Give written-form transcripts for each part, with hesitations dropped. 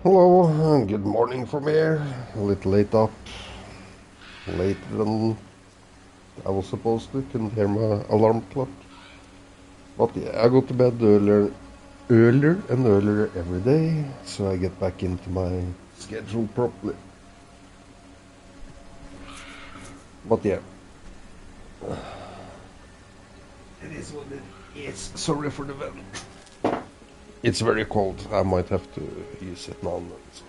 Hello, good morning from here. A little late up, later than I was supposed to. Couldn't hear my alarm clock. But yeah, I go to bed earlier and earlier every day, so I get back into my schedule properly. But yeah, it is what it is. Sorry for the vent. It's very cold. I might have to use it now and then. So.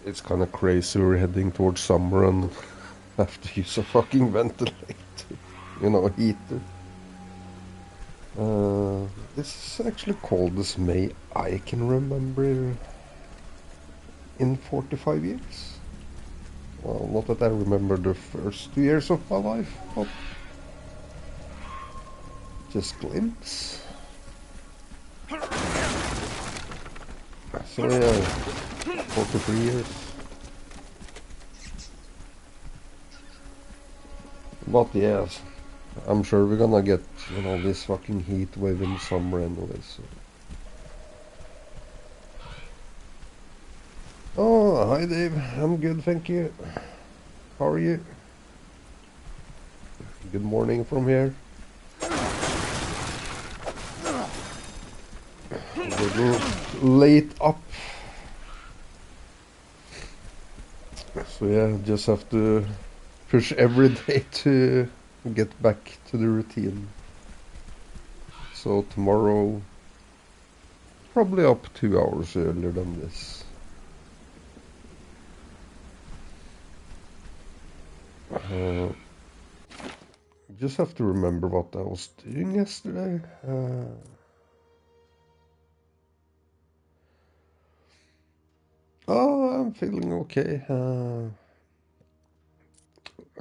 It's kind of crazy. We're heading towards summer and have to use a fucking ventilator. You know, heater. This is actually coldest May I can remember in 45 years. Well, not that I remember the first 2 years of my life, but just glimpse. So yeah, 43 years. But yes, I'm sure we're gonna get, this fucking heat wave in summer anyway, so. Oh, hi Dave. I'm good, thank you. How are you? Good morning from here. A little late up. So yeah, just have to push every day to get back to the routine. So tomorrow, probably up 2 hours earlier than this. Just have to remember what I was doing yesterday. I'm feeling okay.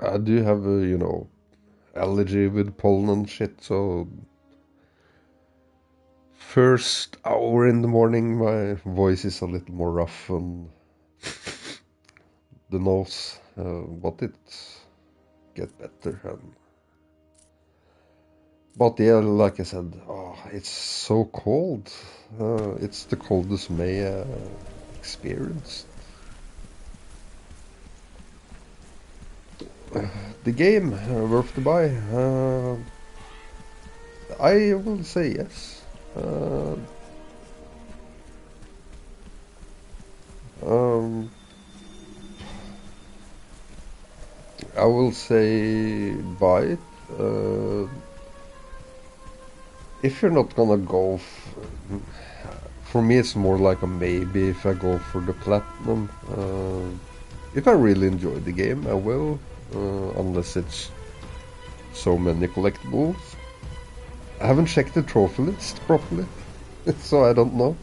I do have a, allergy with pollen and shit, so first hour in the morning my voice is a little more rough and the nose, but it get better. But yeah, like I said, it's so cold. It's the coldest May experienced. The game worth to buy? I will say yes. Um, I will say buy it. If you're not gonna go, for me it's more like a maybe if I go for the platinum. If I really enjoy the game, I will, unless it's so many collectibles. I haven't checked the trophy list properly, so I don't know.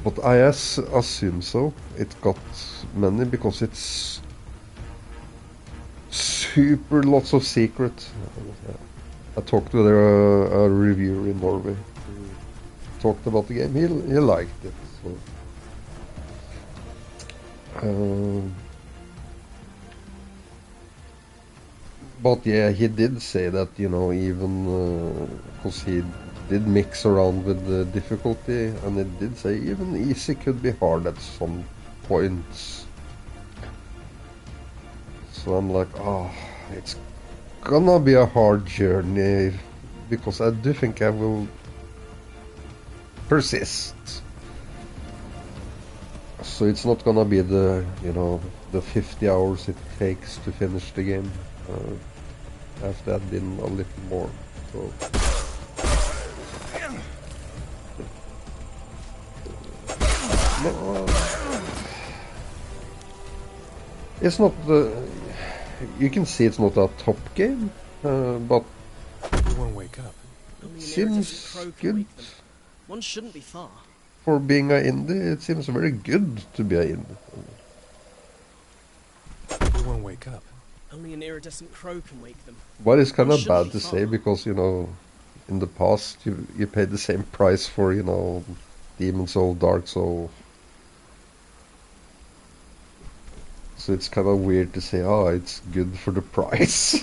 But I assume so. It got many because it's super lots of secret. I talked with a reviewer in Norway who talked about the game. He liked it. So. But yeah, he did say that, even because he did mix around with the difficulty, and it did say even easy could be hard at some points. So I'm like, it's gonna be a hard journey, because I do think I will persist. So it's not gonna be the 50 hours it takes to finish the game. After that been a little more. So. No, it's not you can see it's not a top game, but everyone wake up. Seems good. One shouldn't be far. For being a indie, it seems very good to be a indie. Everyone wake up. Only an iridescent crow can wake them. But it's kind of bad to say, because in the past you paid the same price for Demon Soul, Dark Soul. So it's kind of weird to say, it's good for the price.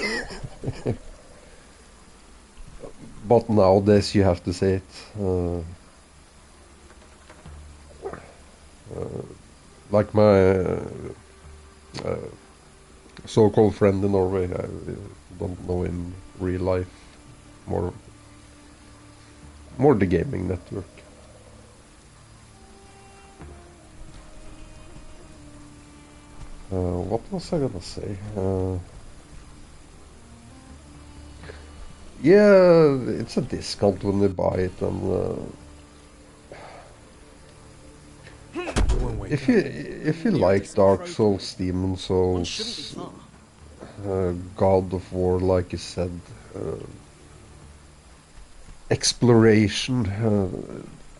But nowadays you have to say it. like my so-called friend in Norway. I don't know in real life. More the gaming network. What was I gonna say? Yeah, it's a discount when you buy it, and Everyone wake if up. you like Dark Souls, Demon Souls, God of War, like you said, exploration.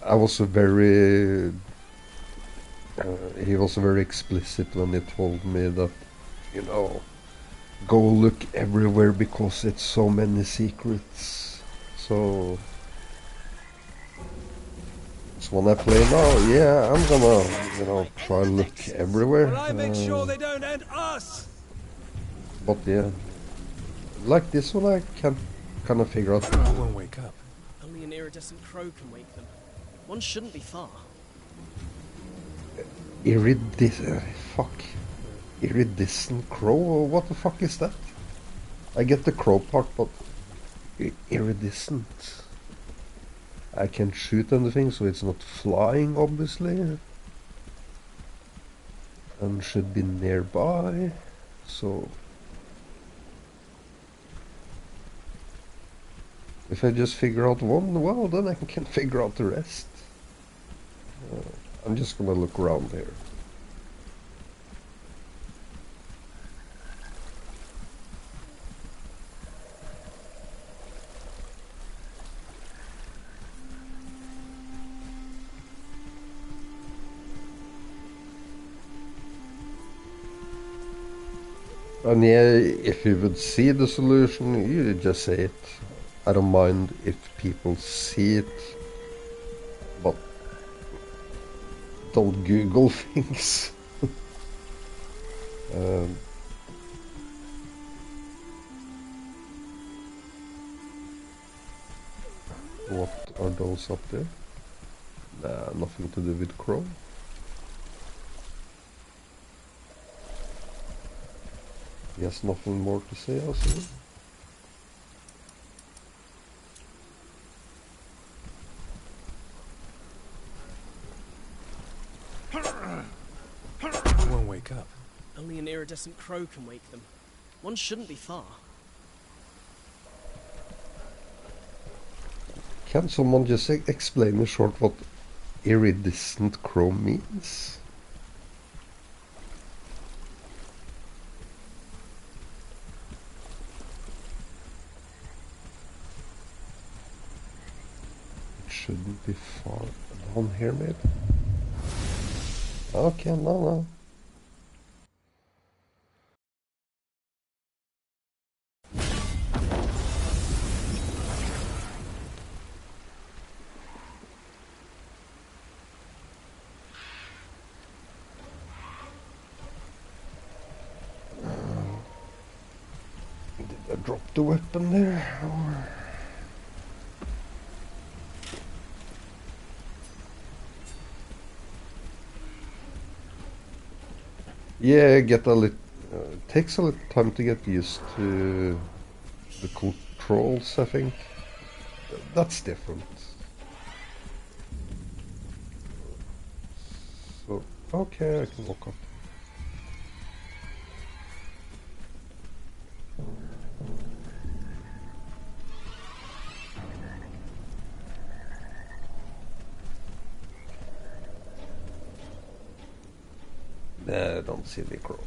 I was very. He was very explicit when he told me that, you know, go look everywhere because it's so many secrets. So when I play now, yeah, I'm gonna, you know, try to look everywhere. Well, I make sure they don't end us. But yeah, like this one, I can't kind of figure out. Everyone wake up. Only an iridescent crow can wake them. One shouldn't be far. Iridescent crow? What the fuck is that? I get the crow part, but iridescent. I can't shoot anything, so it's not flying, obviously. And should be nearby, so... If I just figure out one, well, then I can figure out the rest. I'm just gonna look around here. And yeah, if you would see the solution, you just say it. I don't mind if people see it, but don't Google things. What are those up there? Nah, nothing to do with Chrome. Yes, nothing more to say, I see. Everyone wake up. Only an iridescent crow can wake them. One shouldn't be far. Can someone just explain in short what iridescent crow means? It shouldn't be far down here, maybe? Okay, no. Did I drop the weapon there? Or... Yeah, takes a little time to get used to the controls, I think. That's different. So, okay, I can walk up. Nah, I don't see the crow.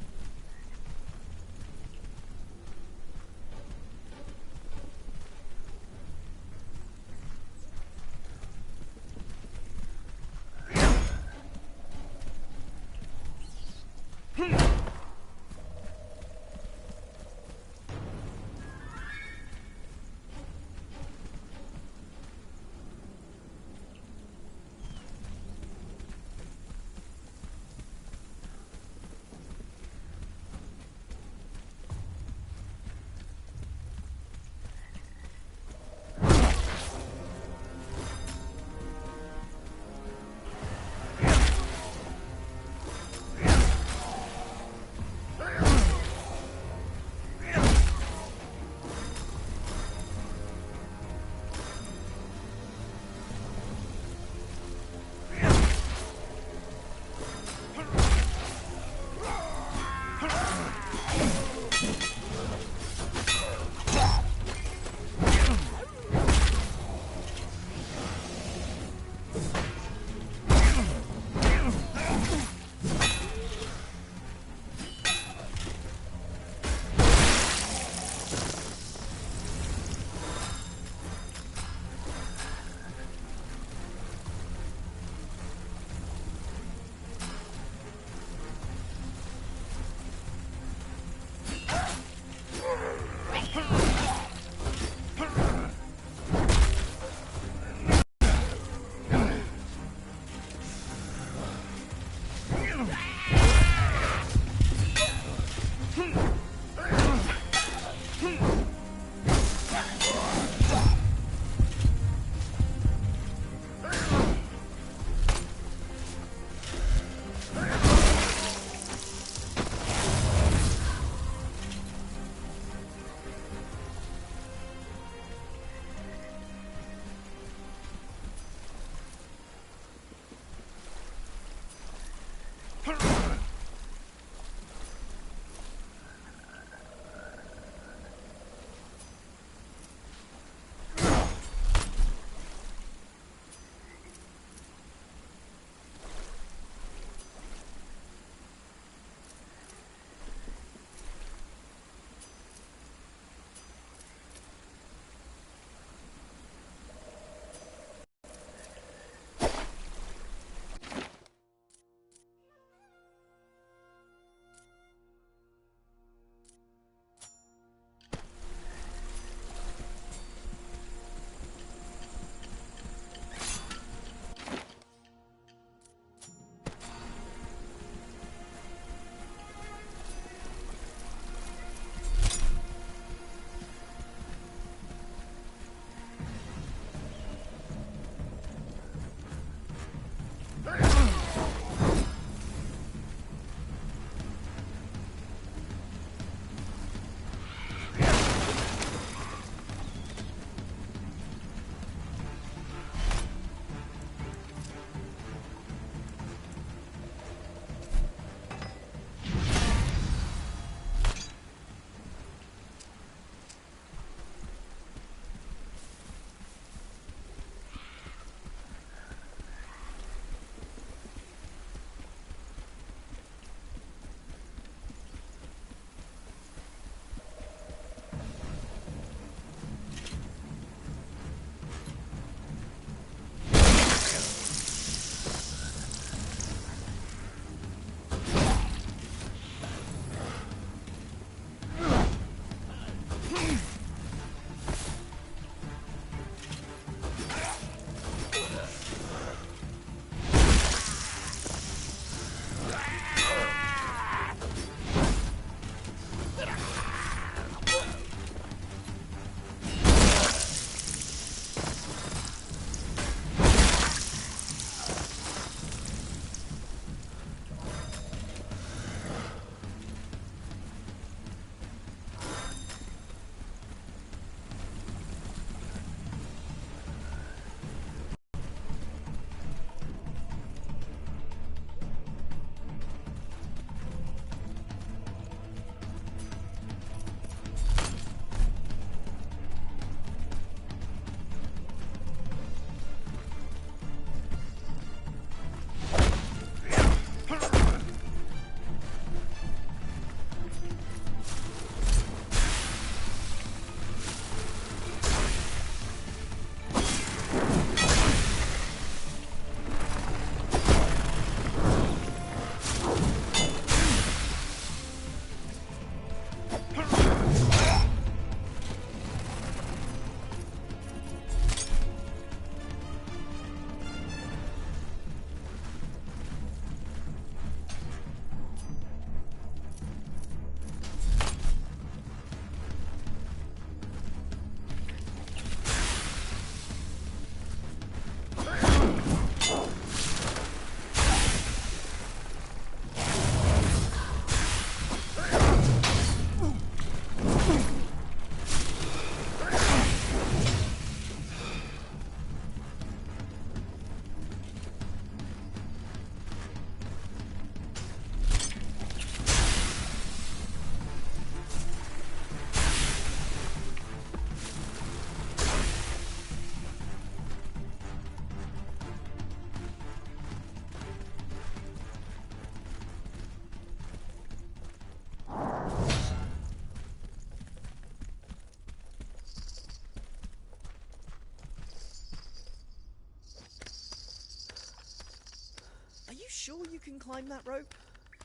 sure you can climb that rope?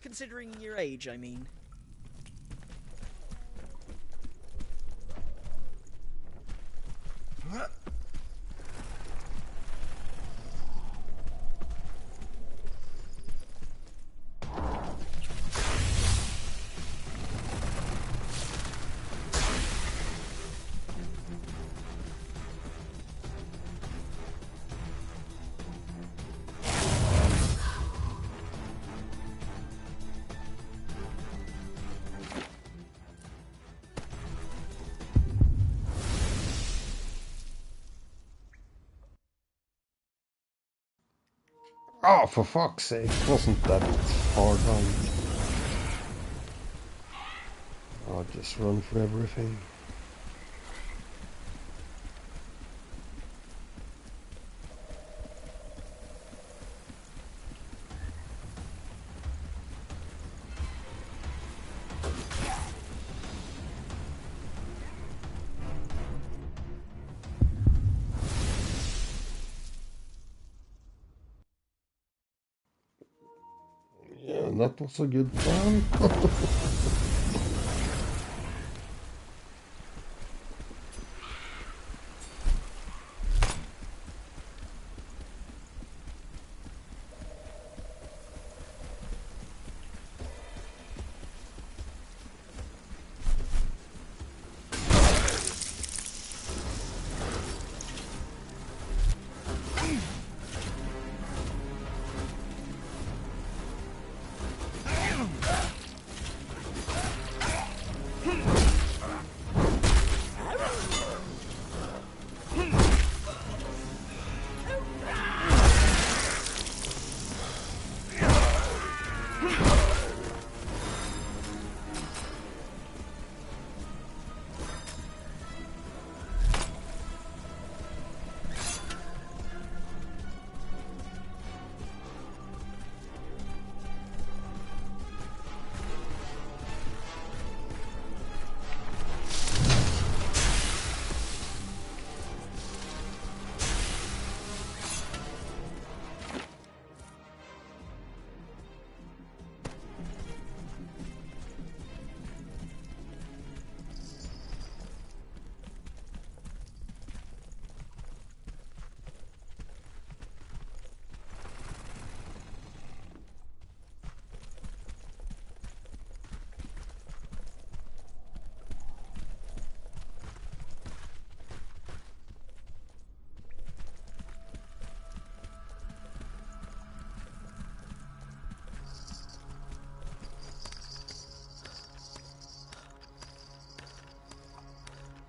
Considering your age, I mean. Oh, for fuck's sake, wasn't that hard on? I'll just run for everything. Yeah, that was a good plan.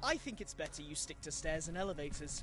I think it's better you stick to stairs and elevators.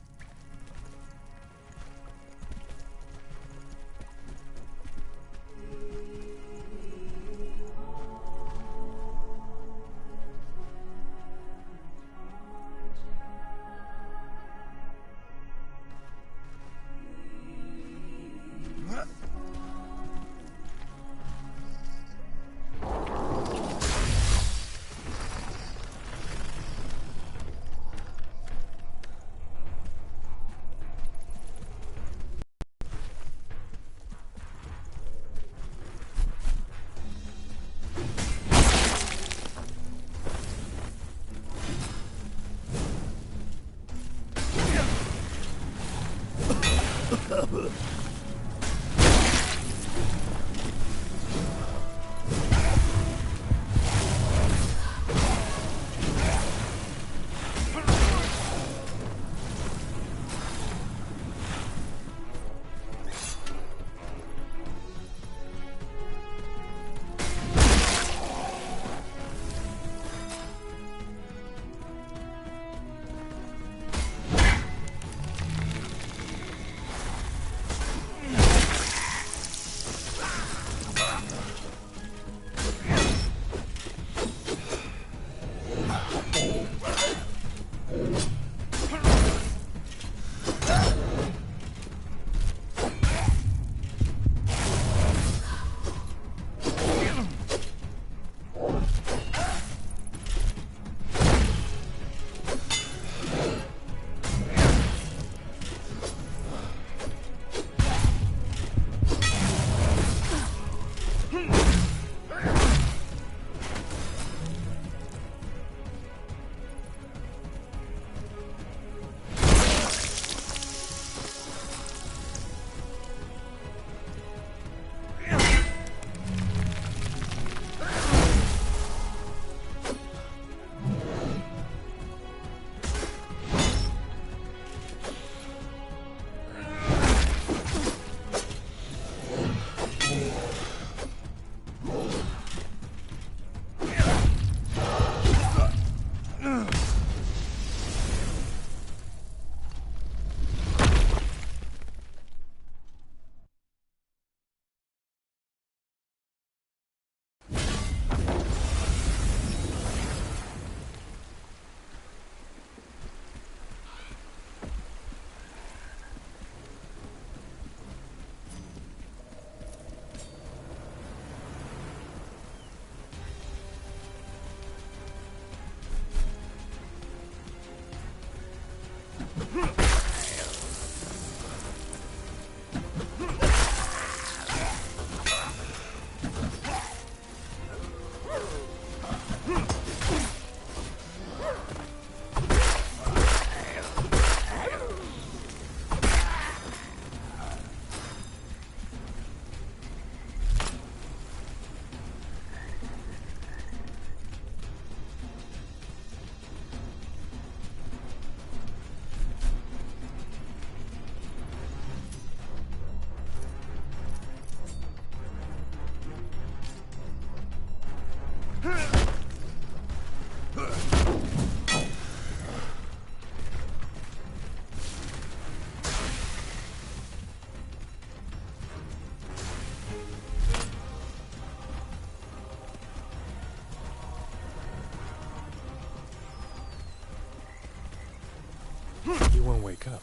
You won't wake up.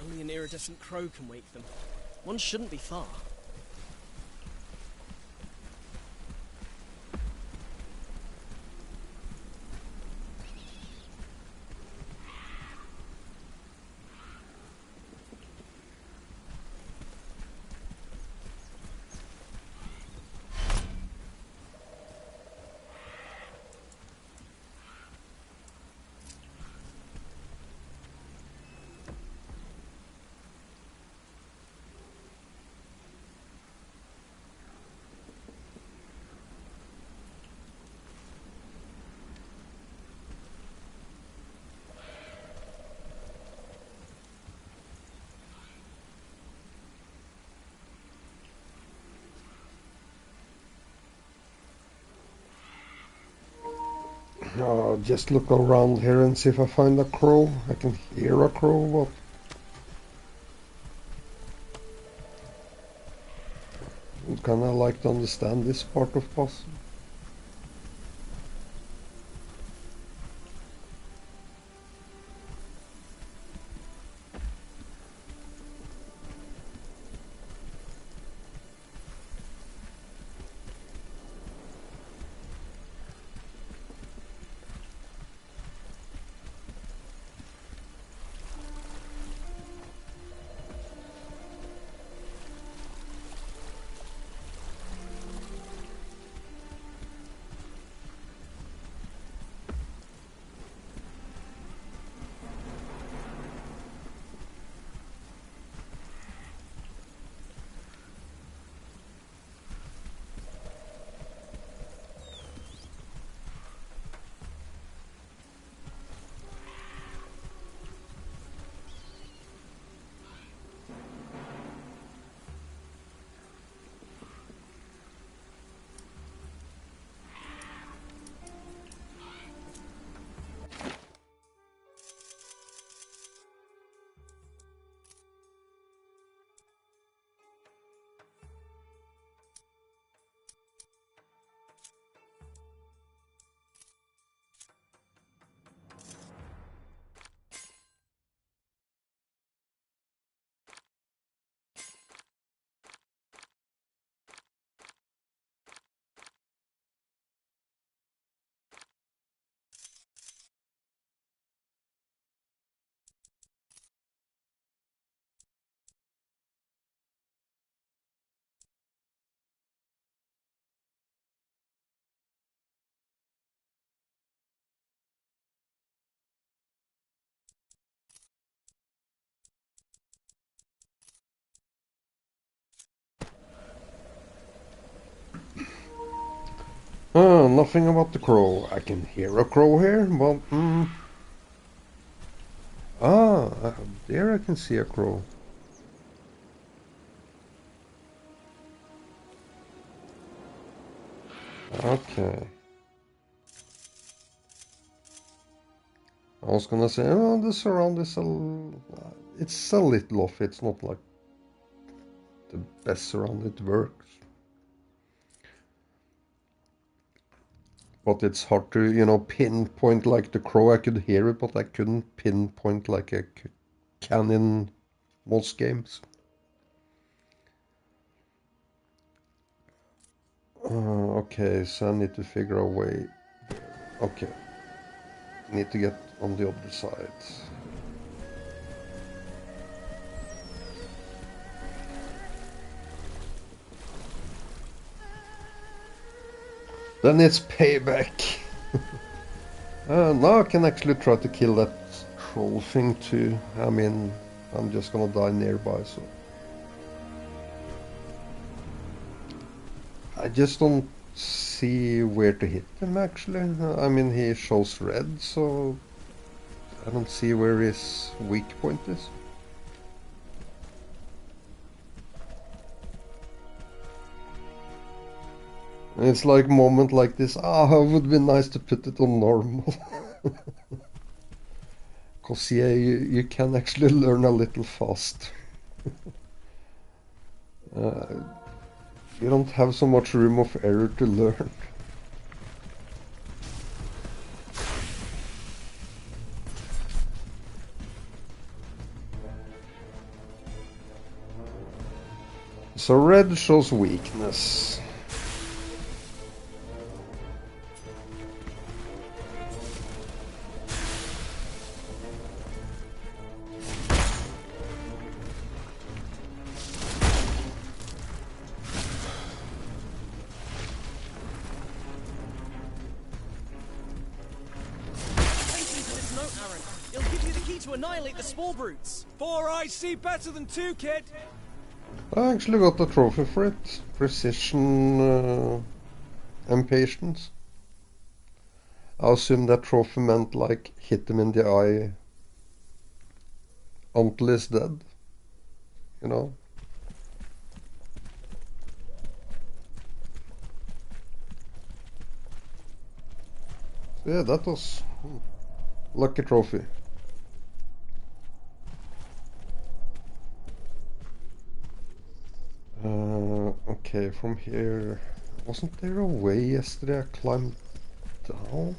Only an iridescent crow can wake them. One shouldn't be far. Just look around here and see if I find a crow. I can hear a crow, but would kind of like to understand this part of puzzle. Nothing about the crow. I can hear a crow here, but there I can see a crow. Okay. I was gonna say, oh, the surround is it's a little off. It's not like the best surround. It works. But it's hard to, pinpoint like the crow. I could hear it, but I couldn't pinpoint like I can in most games. Okay, so I need to figure a way. Okay. Need to get on the other side. Then it's payback. Now I can actually try to kill that troll thing too. I mean, I'm just gonna die nearby, so. I just don't see where to hit him actually. I mean, he shows red, so I don't see where his weak point is. It's like a moment like this. It would be nice to put it on normal. Because yeah, you can actually learn a little fast. You don't have so much room of error to learn. So red shows weakness. Thank you for this note, Aaron. It'll give you the key to annihilate the spore brutes. 4 eyes see better than 2, kid. I actually got the trophy for it. Precision and patience. I assume that trophy meant like hit him in the eye until he's dead. You know? So yeah, that was lucky trophy. Okay, from here... Wasn't there a way yesterday I climbed down?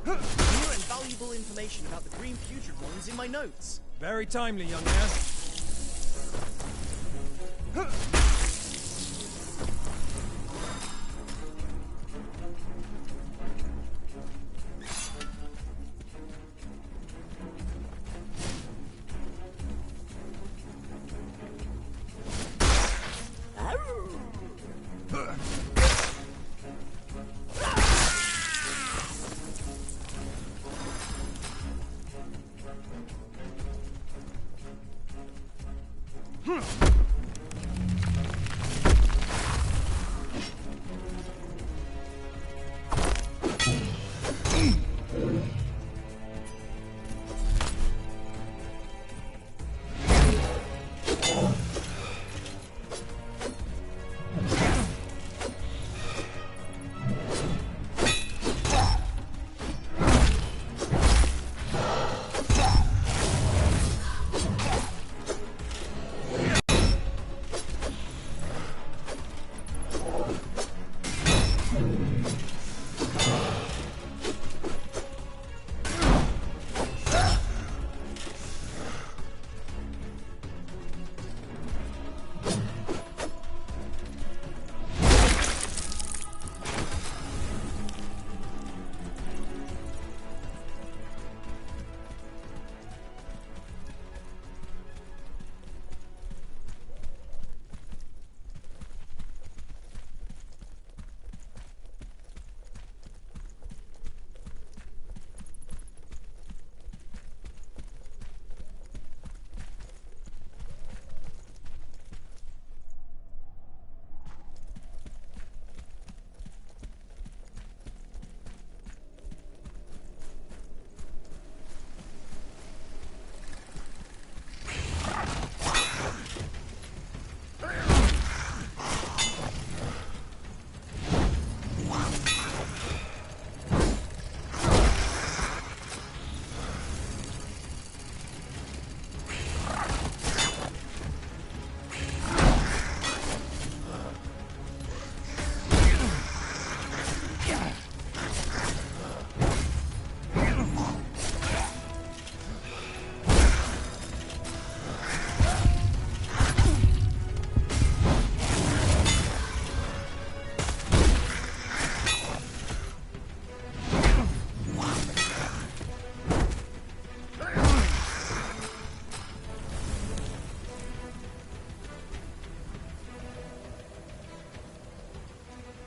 New and valuable information about the green putrid ones in my notes. Very timely, young man.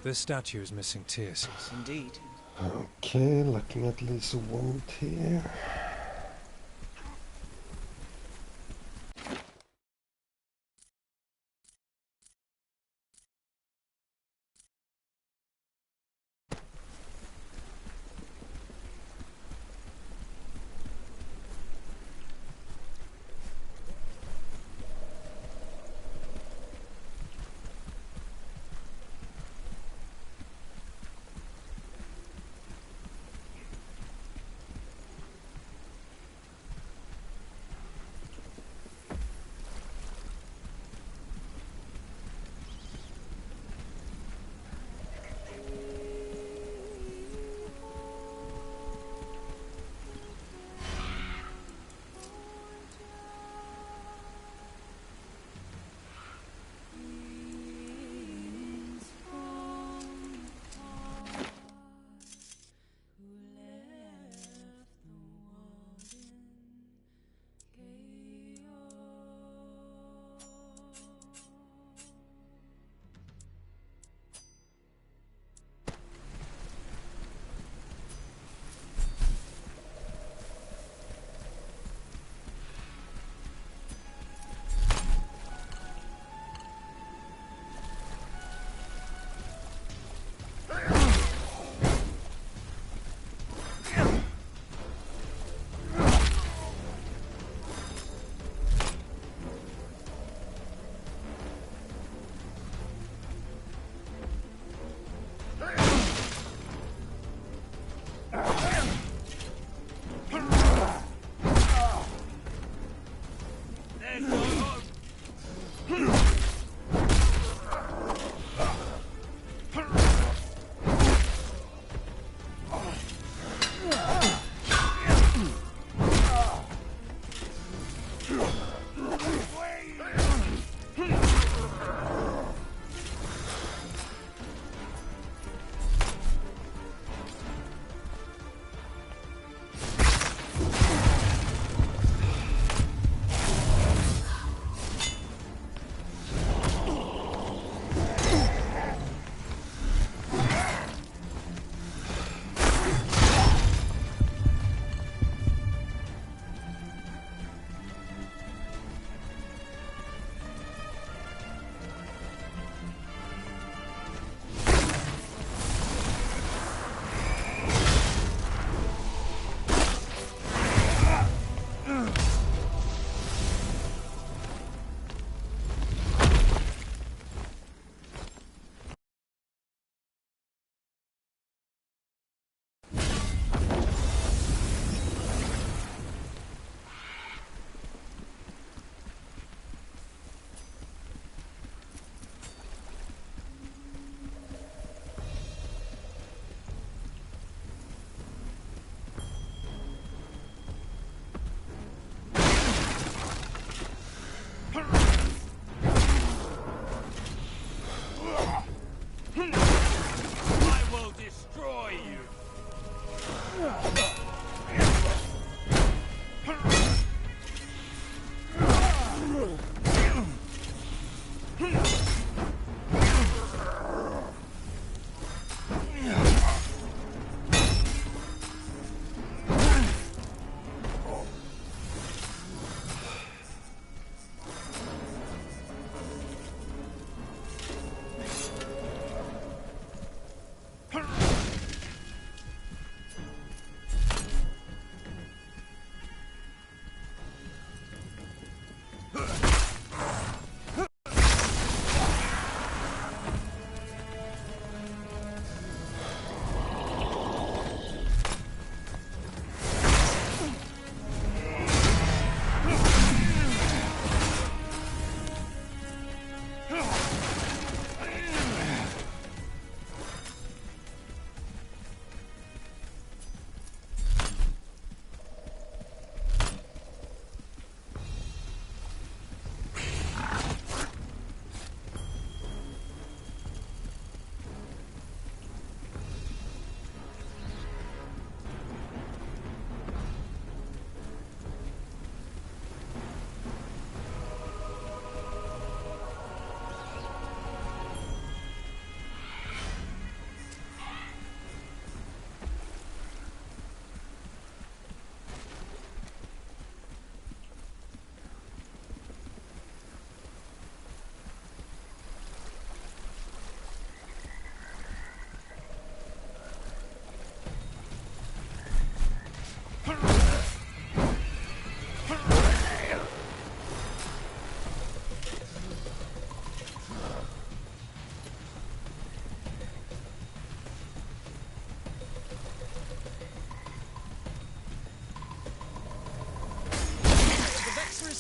This statue is missing tears. Indeed. Okay, looking at least one tier.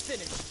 finished.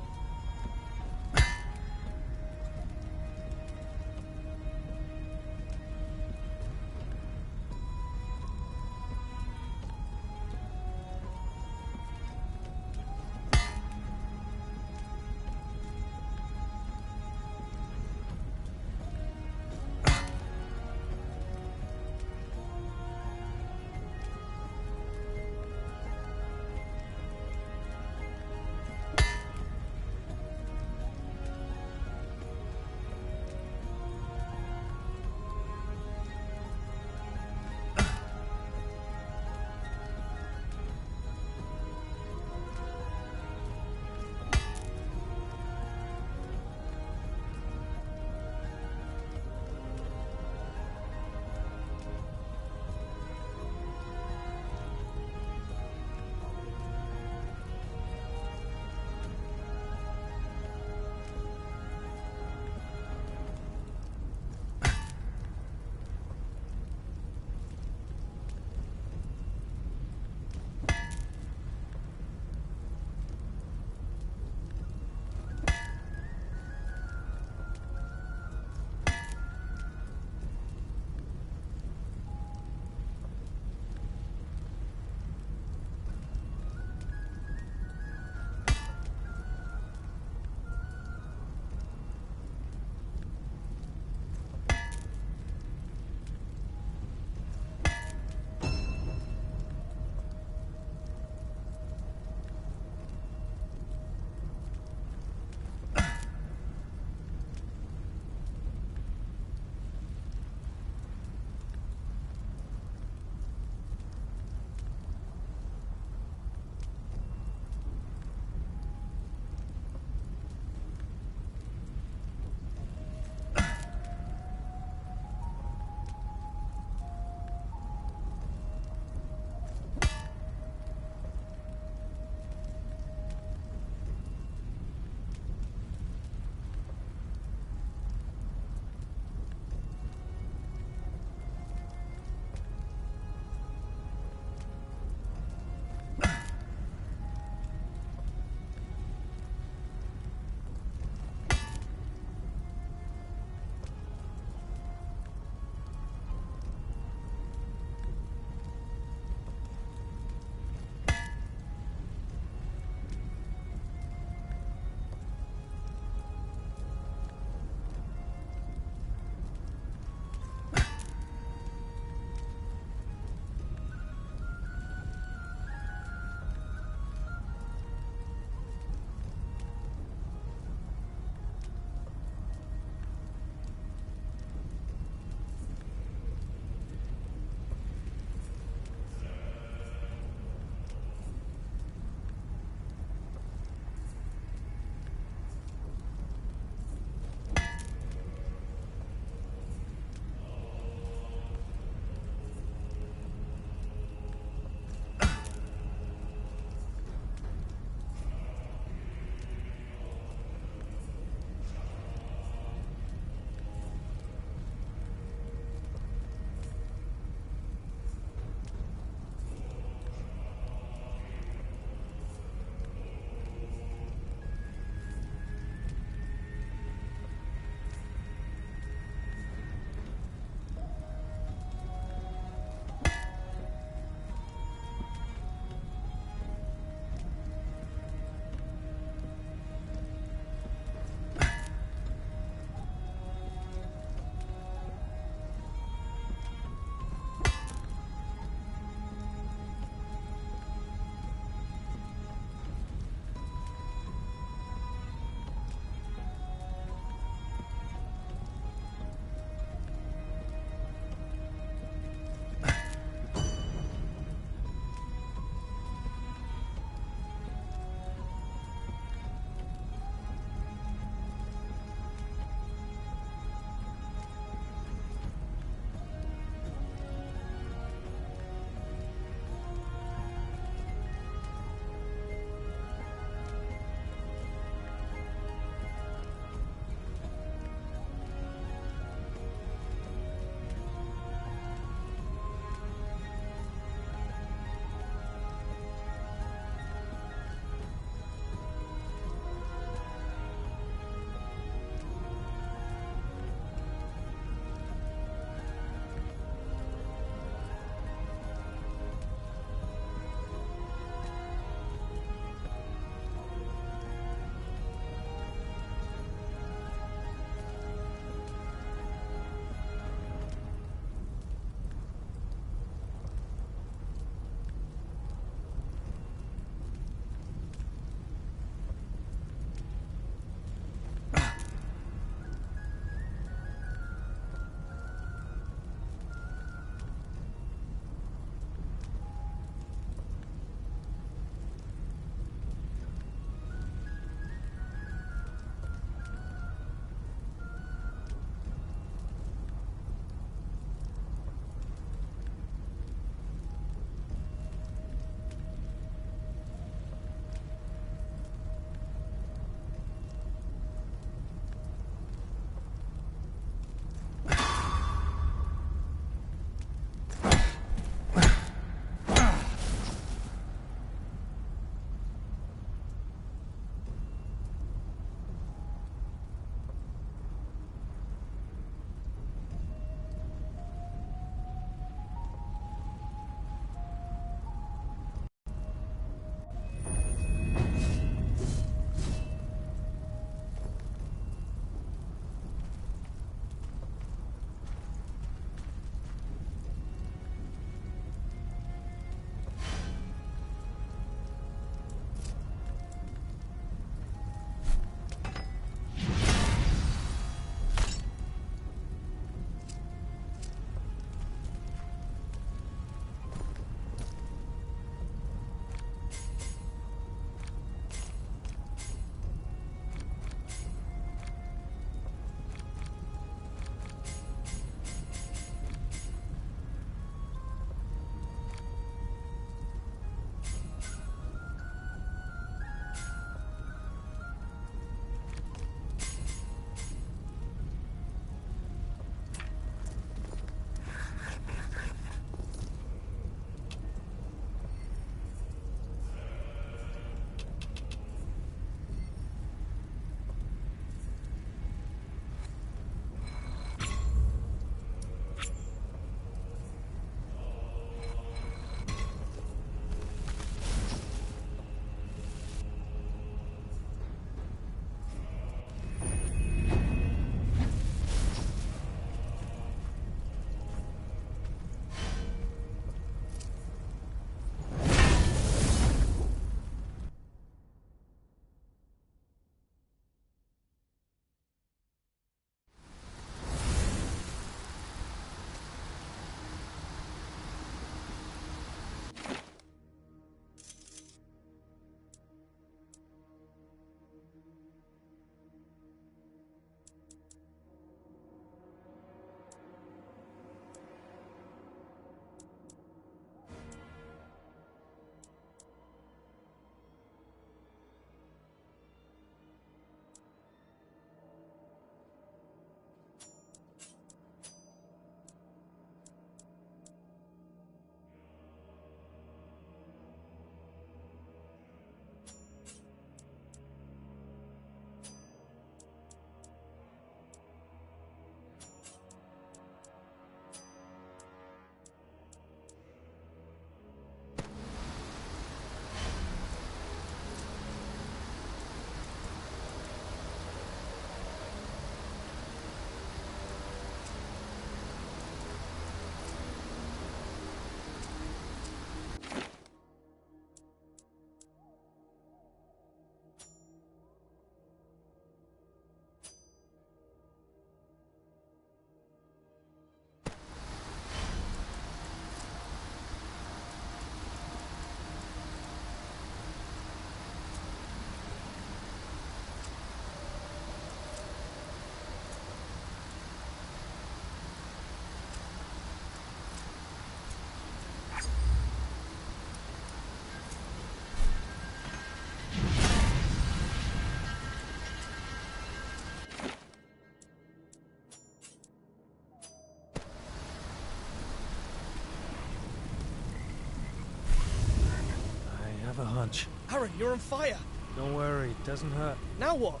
have a hunch. Aaron, you're on fire. Don't worry, it doesn't hurt. Now what?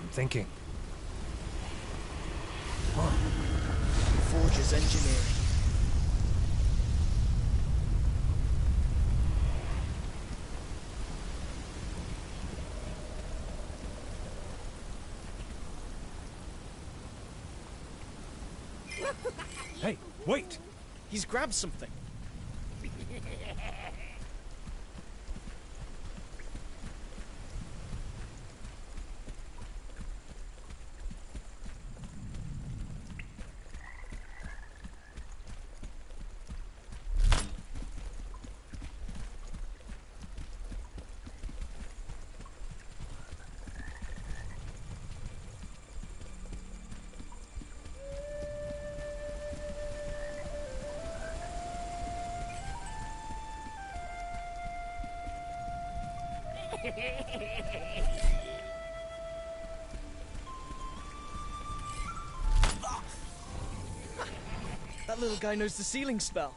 I'm thinking. Forger's engineering. Hey, wait! He's grabbed something. That little guy knows the sealing spell.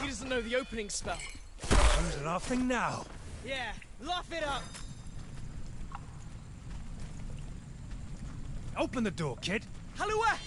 He doesn't know the opening spell. Who's laughing now? Yeah, laugh it up. Open the door, kid. Halloua!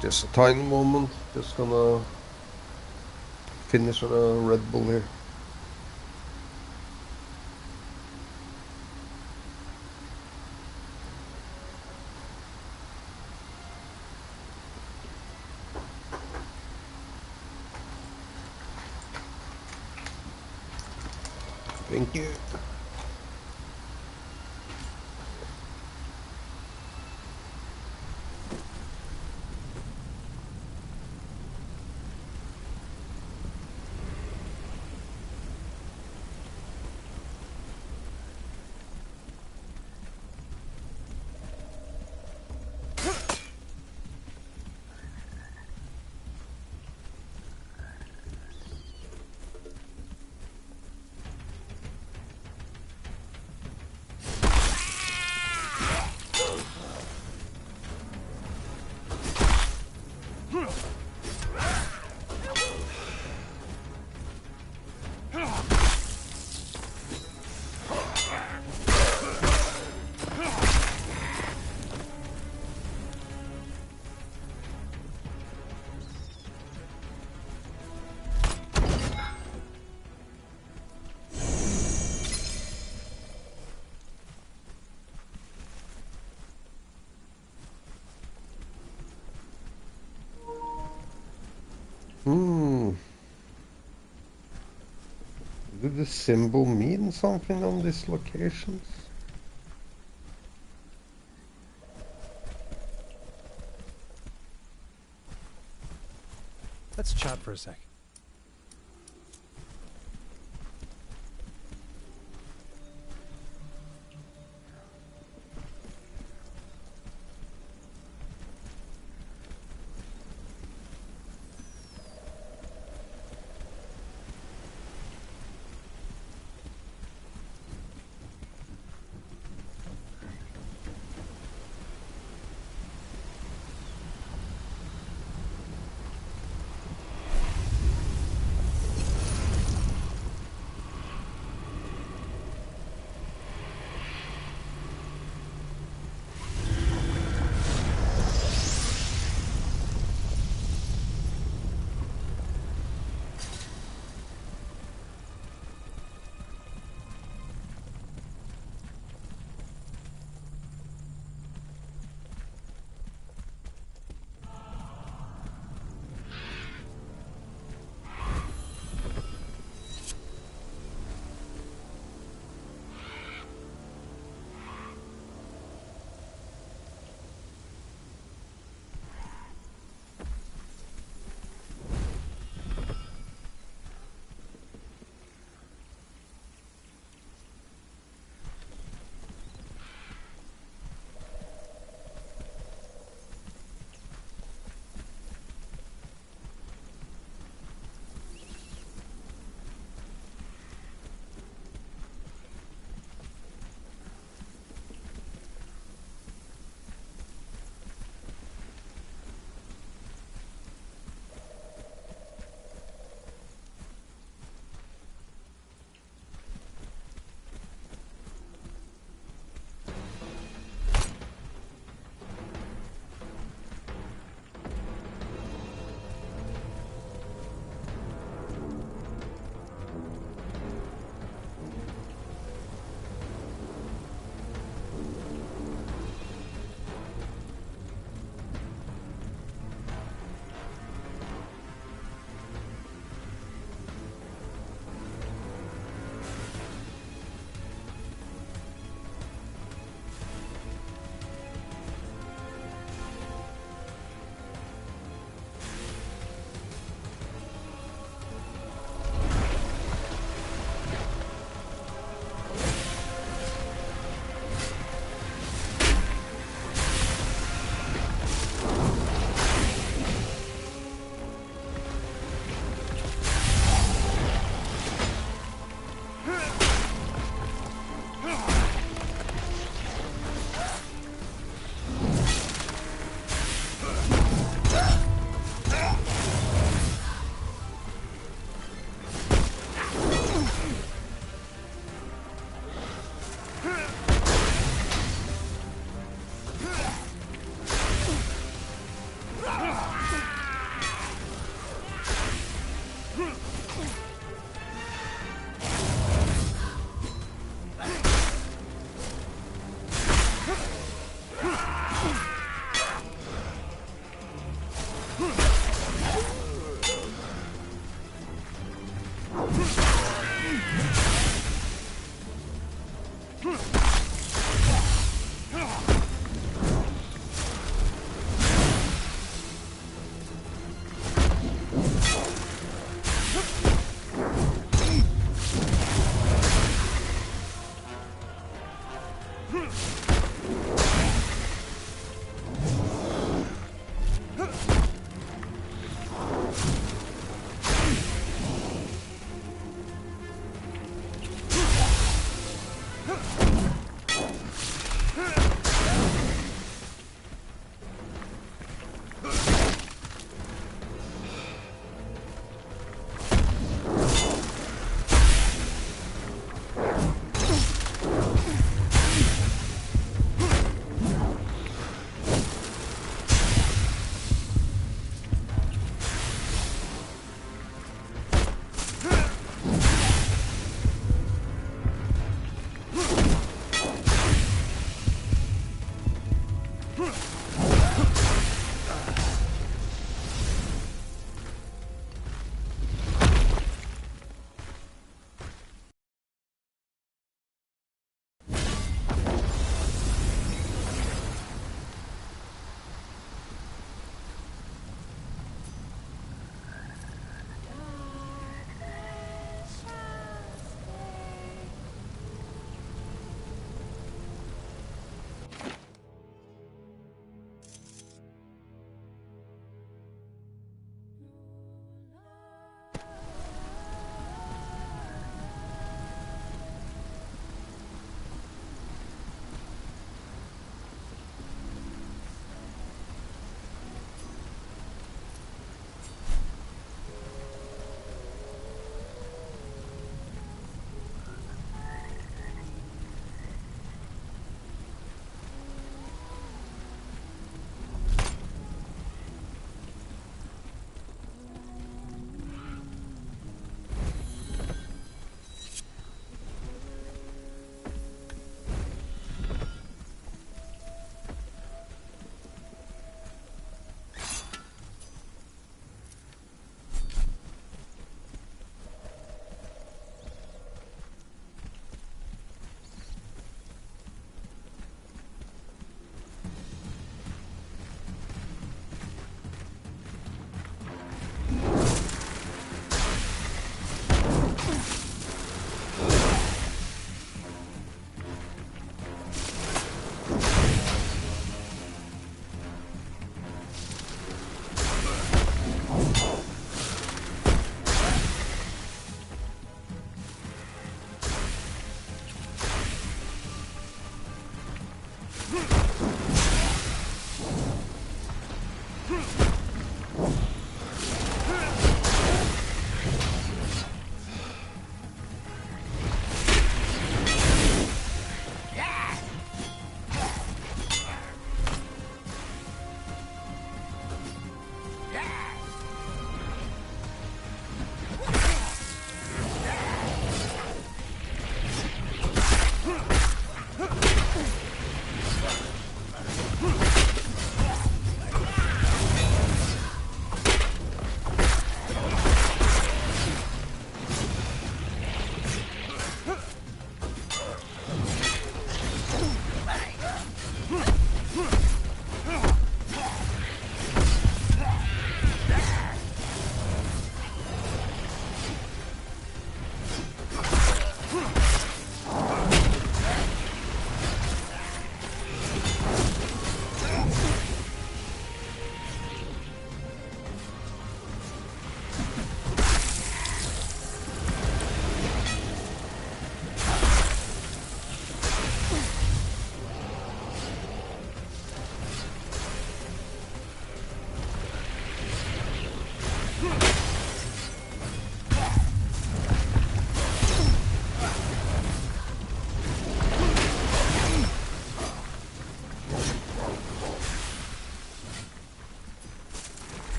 Just a tiny moment, just gonna finish on a Red Bull here. Thank you. Hmm. Did the symbol mean something on these locations? Let's chat for a sec.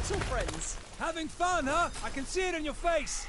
battle friends. Having fun, huh? I can see it in your face.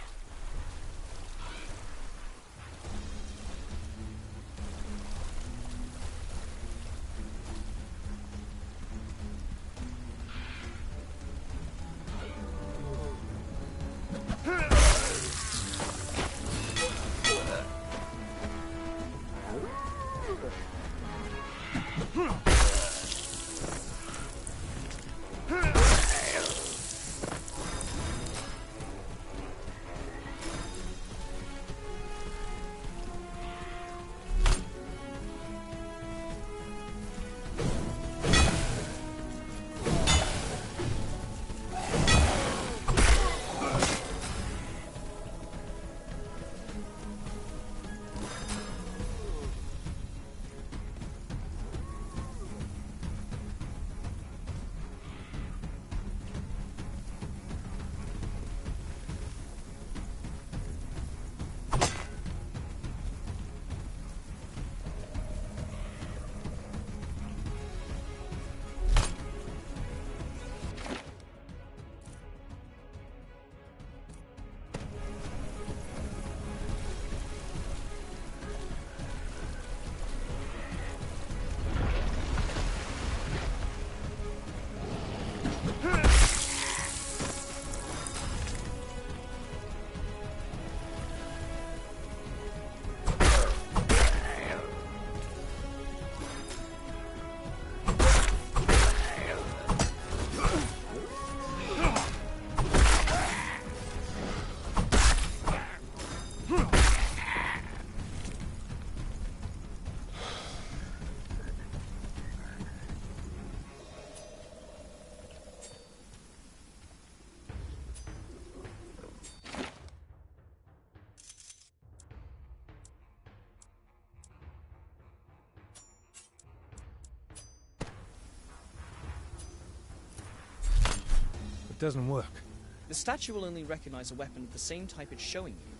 It doesn't work. The statue will only recognize a weapon of the same type it's showing you.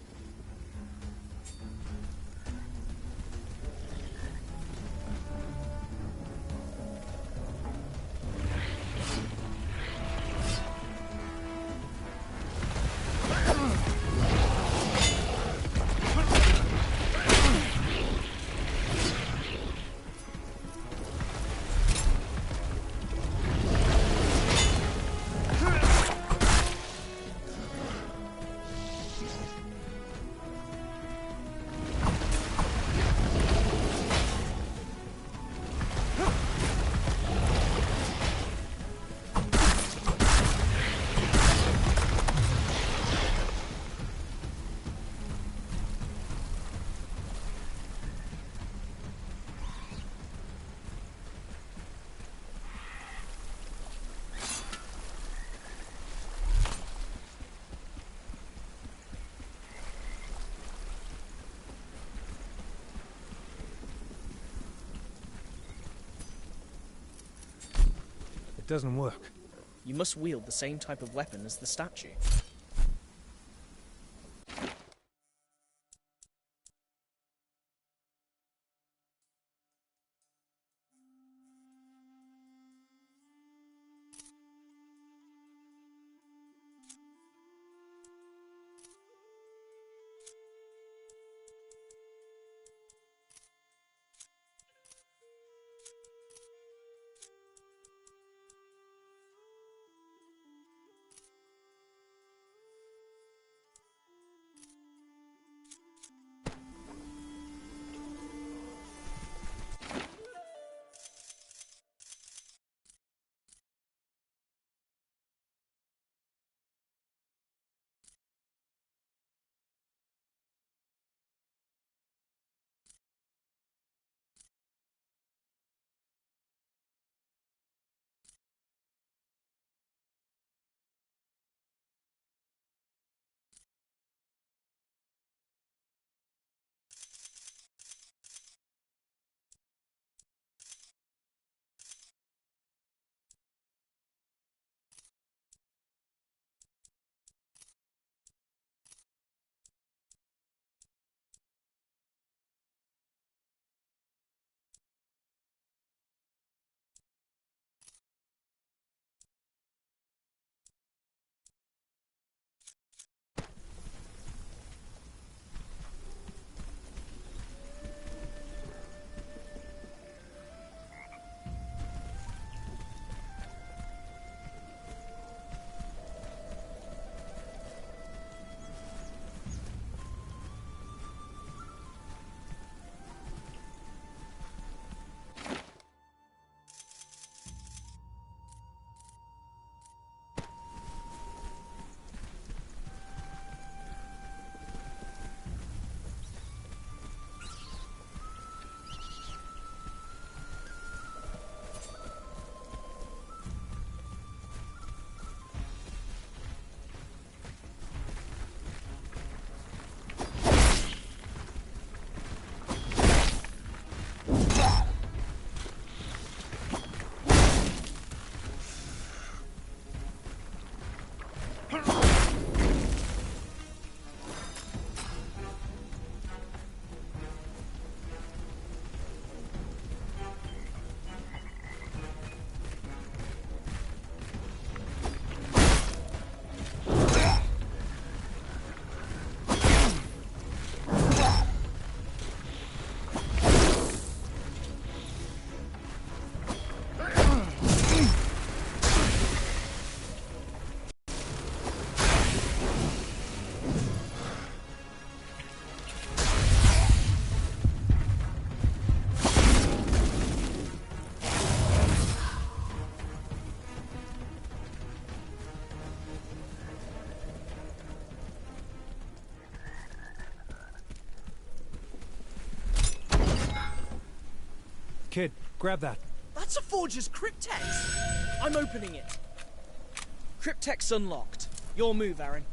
It doesn't work. You must wield the same type of weapon as the statue. Kid, grab that. That's a forger's cryptex. I'm opening it. Cryptex unlocked. Your move, Aaron.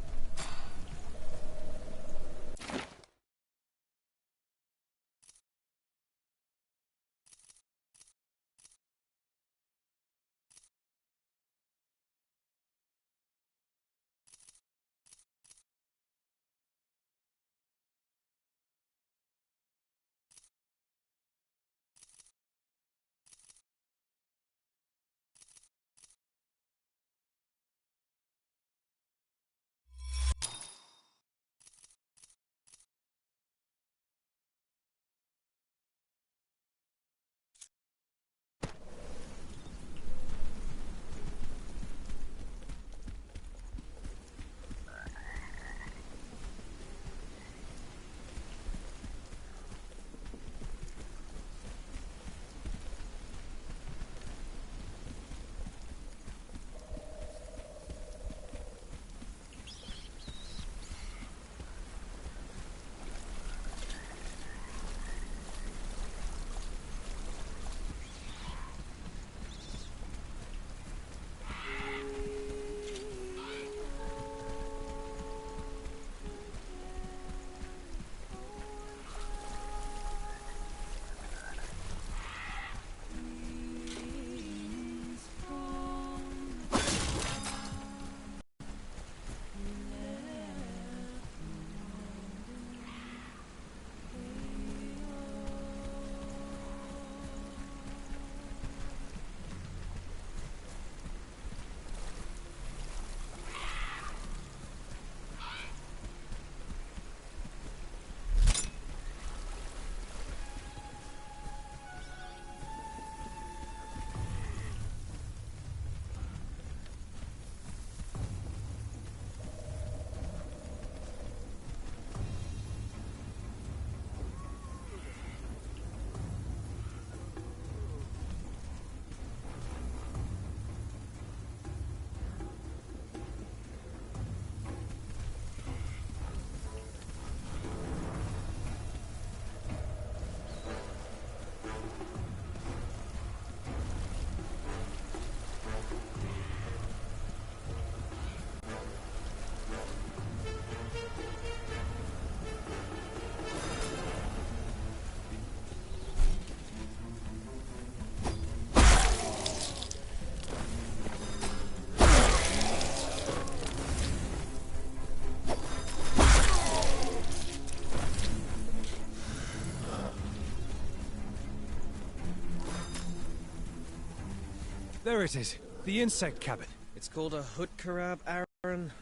There it is. The insect cabin. It's called a hood karab, Aaron.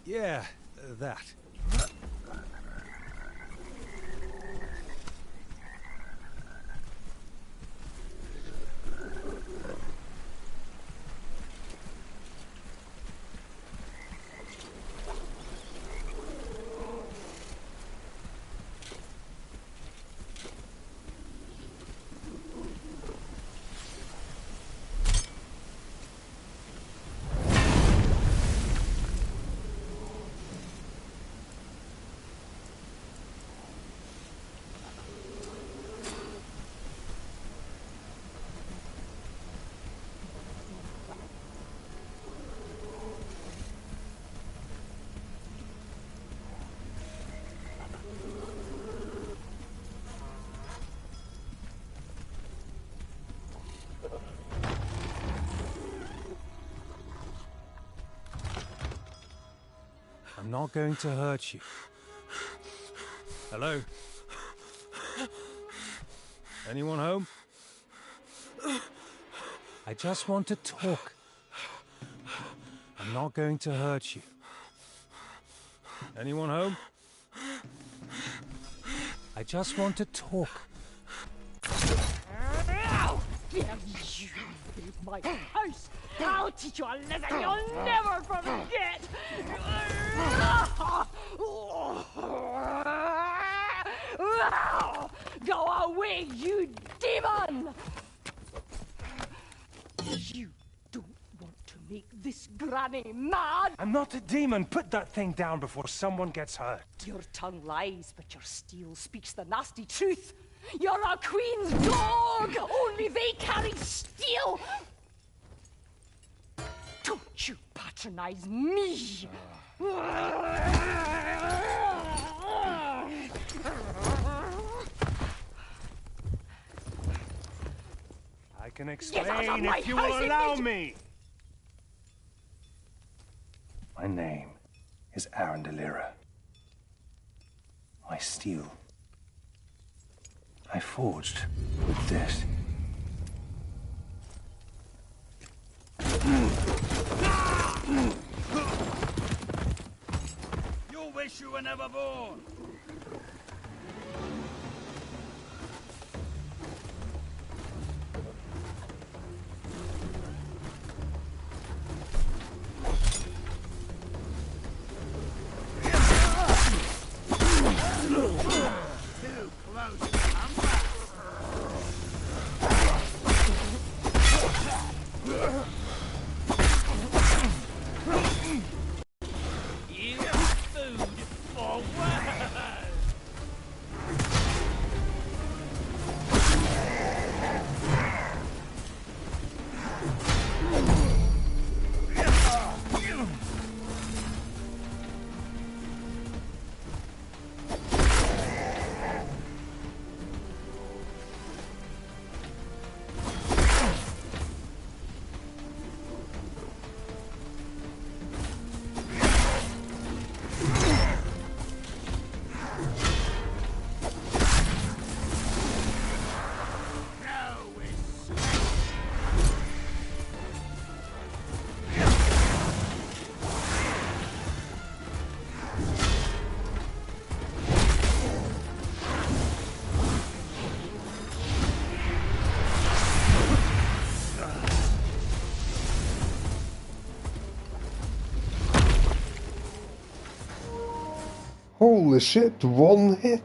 Yeah, that. I'm not going to hurt you. Hello? Anyone home? I just want to talk. I'm not going to hurt you. Anyone home? I just want to talk. Dare you invade my house? I'll teach you a lesson you'll never forget! Go away, you demon! You don't want to make this granny mad! I'm not a demon. Put that thing down before someone gets hurt. Your tongue lies, but your steel speaks the nasty truth. You're a queen's dog! Only they carry steel! Don't you patronize me! I can Get out of explain my if you house will allow immediately. me. My name is Aaron Delira. My steel, I forged with this. You wish you were never born! Too close to combat! You food for words! Holy shit, one hit!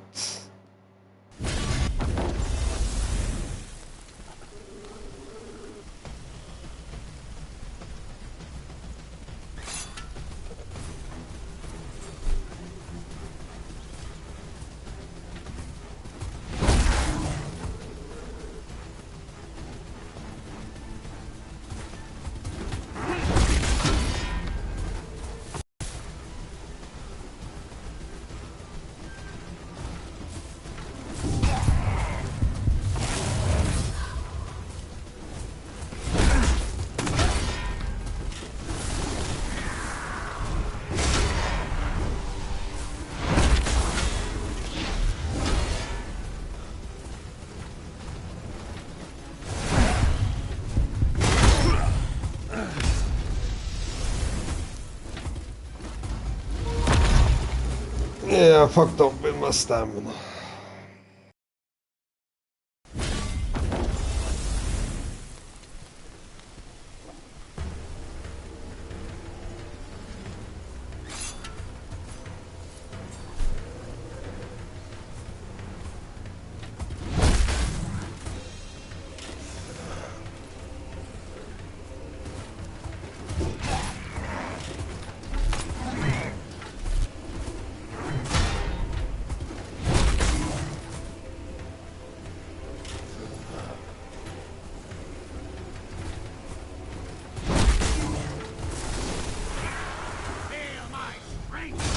Yeah, I fucked up with my stamina. Feel my strength!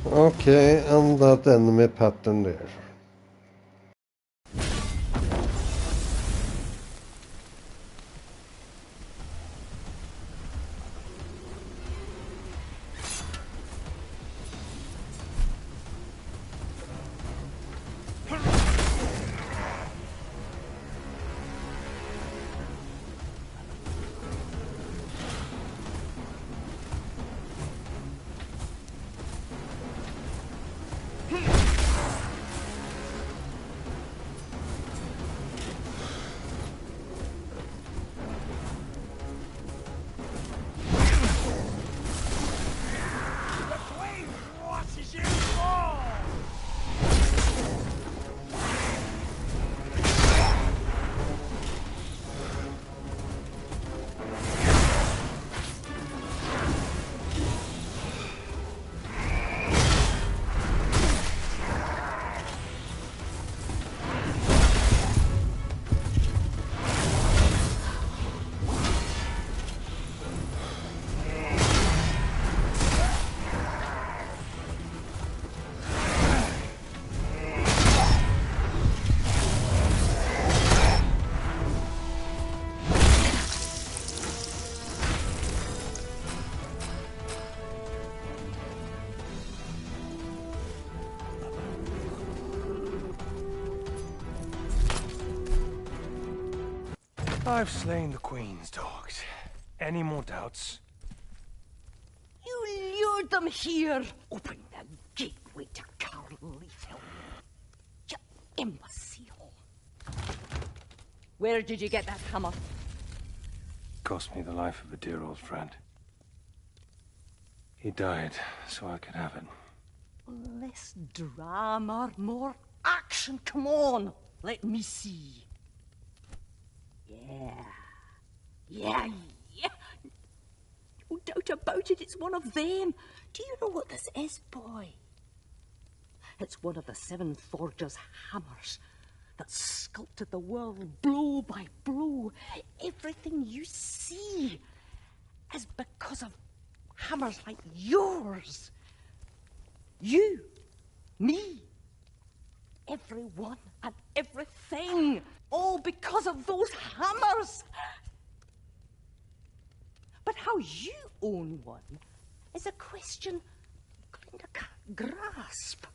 Okay, and that enemy pattern there. I've slain the Queen's dogs. Any more doubts? You lured them here. Open the gateway to Carlethel. You imbecile. Where did you get that hammer? Cost me the life of a dear old friend. He died so I could have it. Less drama, more action. Come on, let me see. Yeah. Yeah. No doubt about it, it's one of them. Do you know what this is, boy? It's one of the Seven Forgers' hammers that sculpted the world blow by blow. Everything you see is because of hammers like yours. You, me, everyone and everything, all because of those hammers. But how you own one is a question Glinda can't grasp.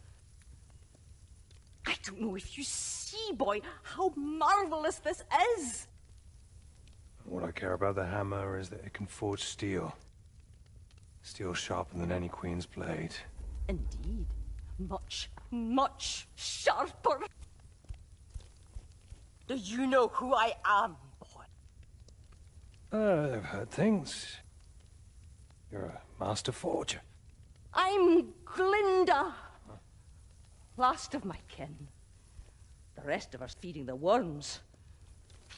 I don't know if you see, boy, how marvelous this is. What I care about the hammer is that it can forge steel. Steel sharper than any Queen's blade. Indeed, much, much sharper. Do you know who I am, boy? I've heard things. You're a master forger. I'm Glinda, last of my kin. The rest of us feeding the worms.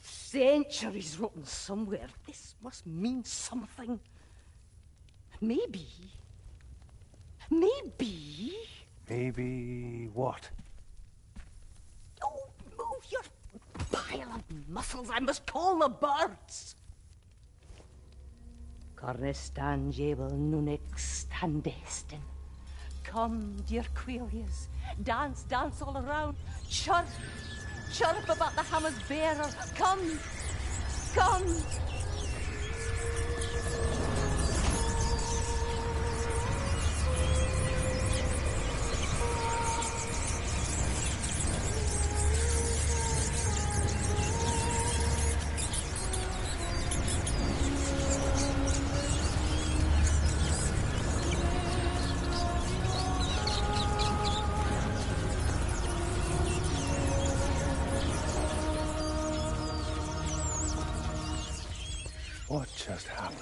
Centuries rotten somewhere. This must mean something. Maybe. Maybe what? Oh, move your pile of muscles. I must call the birds. Cornestangable nunix tandestin. Come, dear Quelias, dance, dance all around. Chirp, chirp about the hammer's bearer. Come, come. What just happened?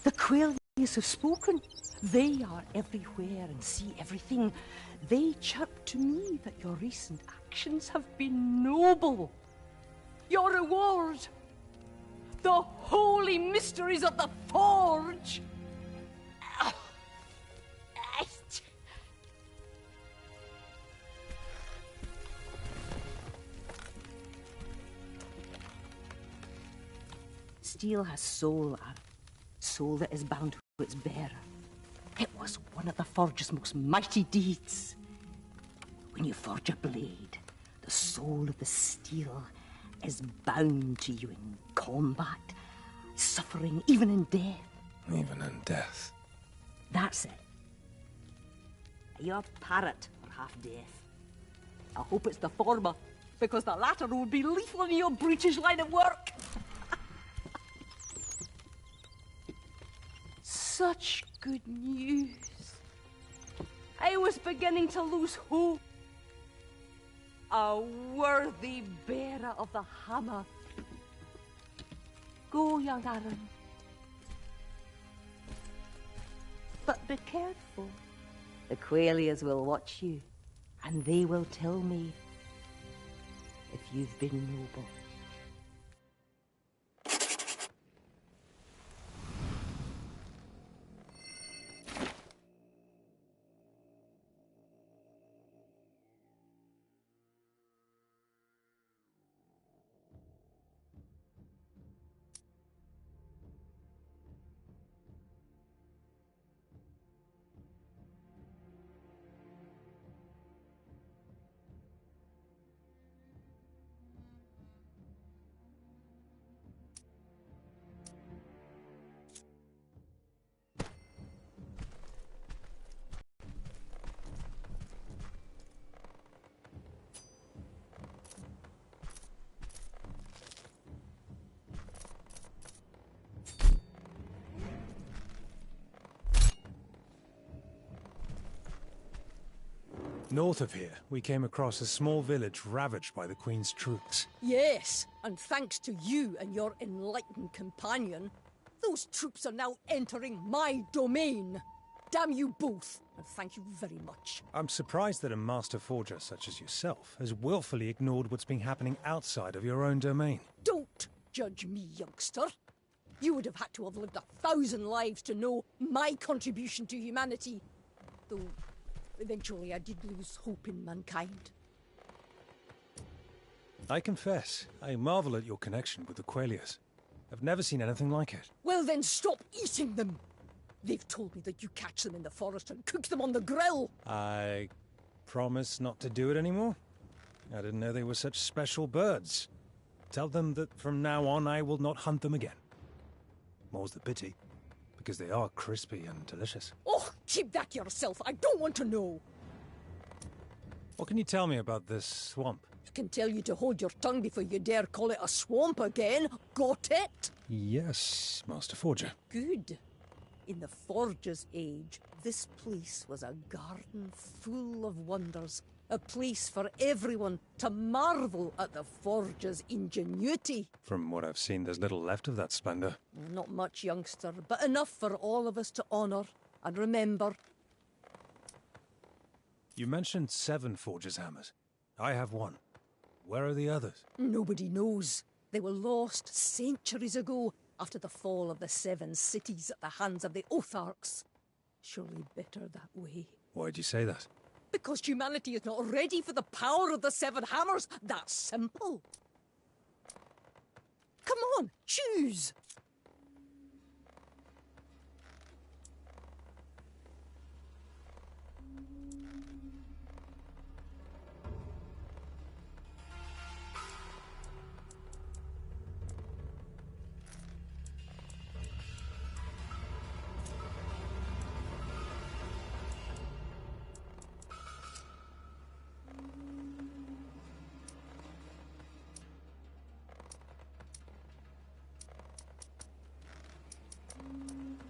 The Quelias have spoken. They are everywhere and see everything. They chirp to me that your recent actions have been noble. Your reward, the holy mysteries of the Forge. Steel has soul, a soul that is bound to its bearer. It was one of the Forge's most mighty deeds. When you forge a blade, the soul of the steel is bound to you in combat, suffering, even in death. Even in death. That's it. You're parrot or half deaf. I hope it's the former, because the latter would be lethal in your brutish line of work. Such good news. I was beginning to lose hope. A worthy bearer of the hammer. Go, young Aaron. But be careful. The Quelias will watch you, and they will tell me if you've been noble. North of here, we came across a small village ravaged by the Queen's troops. Yes, and thanks to you and your enlightened companion, those troops are now entering my domain. Damn you both, and thank you very much. I'm surprised that a master forger such as yourself has willfully ignored what's been happening outside of your own domain. Don't judge me, youngster. You would have had to have lived 1,000 lives to know my contribution to humanity. Though, eventually I did lose hope in mankind. I confess, I marvel at your connection with the Quelias. I've never seen anything like it. Well then stop eating them! They've told me that you catch them in the forest and cook them on the grill! I promise not to do it anymore. I didn't know they were such special birds. Tell them that from now on I will not hunt them again. More's the pity, because they are crispy and delicious. Oh, keep that to yourself. I don't want to know. What can you tell me about this swamp? I can tell you to hold your tongue before you dare call it a swamp again. Got it? Yes, Master Forger. Good. In the Forger's age, this place was a garden full of wonders. A place for everyone to marvel at the Forger's ingenuity. From what I've seen, there's little left of that splendor. Not much, youngster, but enough for all of us to honor and remember. You mentioned 7 Forger's hammers. I have 1. Where are the others? Nobody knows. They were lost centuries ago after the fall of the 7 cities at the hands of the Otharks. Surely better that way. Why'd you say that? Because humanity is not ready for the power of the 7 hammers. That's simple. Come on, choose.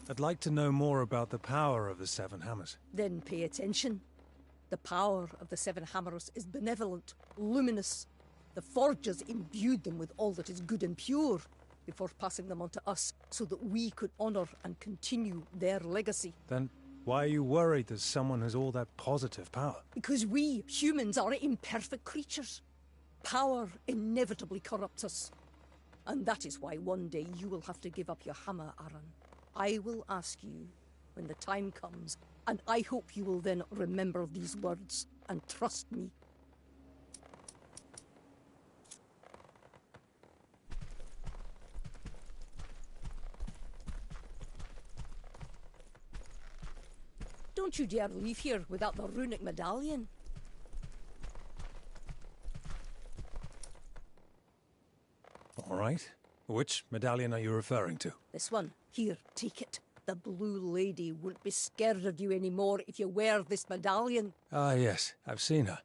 I'd like to know more about the power of the 7 hammers. Then pay attention. The power of the 7 hammers is benevolent, luminous. The Forgers imbued them with all that is good and pure before passing them on to us so that we could honor and continue their legacy. Then why are you worried that someone has all that positive power? Because we, humans, are imperfect creatures. Power inevitably corrupts us. And that is why one day you will have to give up your hammer, Aaron. I will ask you when the time comes, and I hope you will then remember these words and trust me. Don't you dare leave here without the runic medallion. All right. Which medallion are you referring to? This one. Here, take it. The Blue Lady won't be scared of you anymore if you wear this medallion. Ah, yes. I've seen her.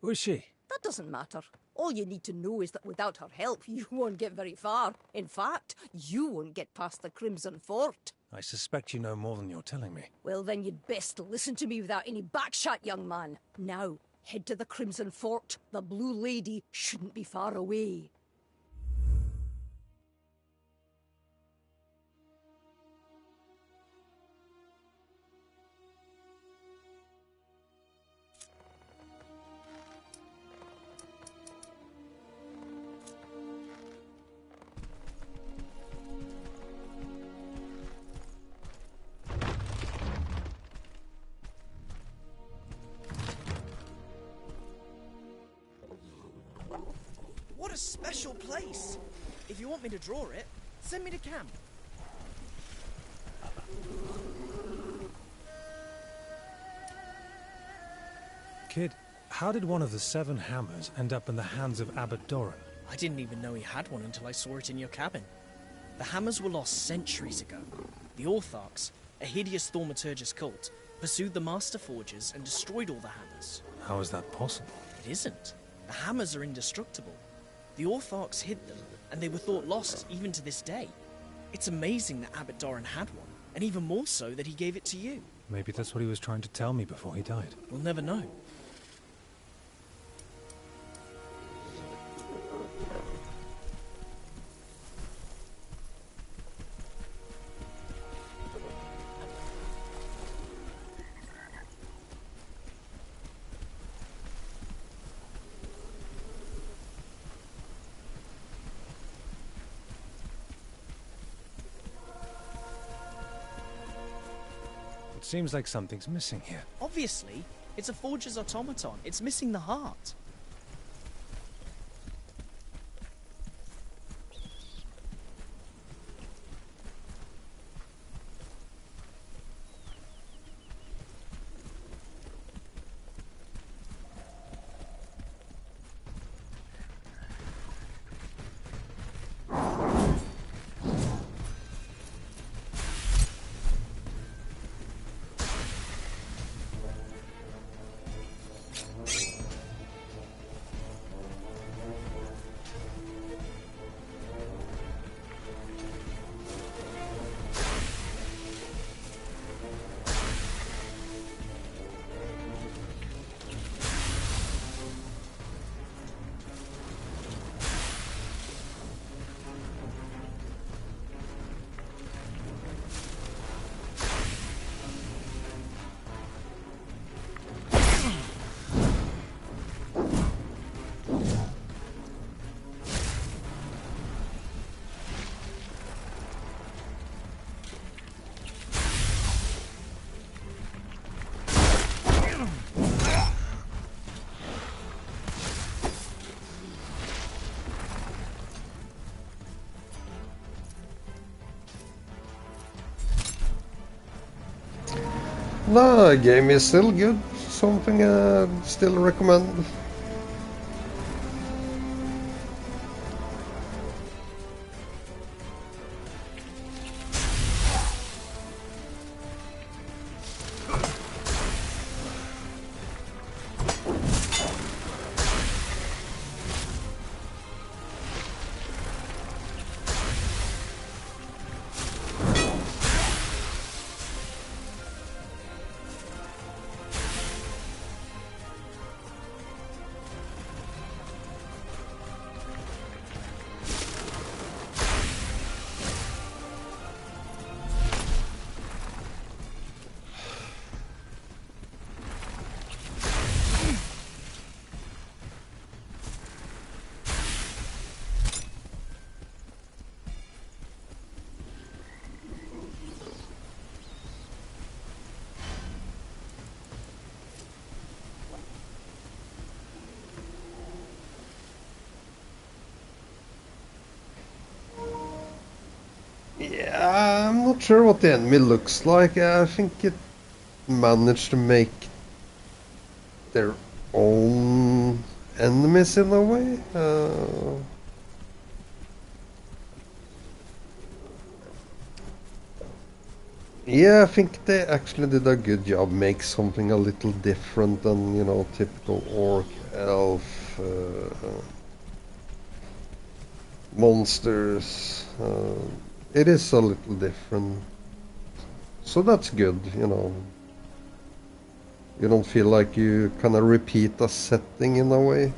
Who is she? That doesn't matter. All you need to know is that without her help, you won't get very far. In fact, you won't get past the Crimson Fort. I suspect you know more than you're telling me. Well, then you'd best listen to me without any backshot, young man. Now, head to the Crimson Fort. The Blue Lady shouldn't be far away. What a special place! If you want me to draw it, send me to camp. Kid, how did one of the 7 hammers end up in the hands of Abbot Doran? I didn't even know he had one until I saw it in your cabin. The hammers were lost centuries ago. The Ortharks, a hideous thaumaturgist cult, pursued the Master Forgers and destroyed all the hammers. How is that possible? It isn't. The hammers are indestructible. The Ortharks hid them, and they were thought lost even to this day. It's amazing that Abbot Doran had one, and even more so that he gave it to you. Maybe that's what he was trying to tell me before he died. We'll never know. Seems like something's missing here. Obviously, it's a forger's automaton. It's missing the heart. No, game is still good. Something I still recommend. Yeah, I'm not sure what the enemy looks like. I think it managed to make their own enemies in a way. Yeah, I think they actually did a good job. Make something a little different than, you know, typical orc, elf, monsters. It is a little different. So that's good, you know. You don't feel like you kind of repeat a setting in a way.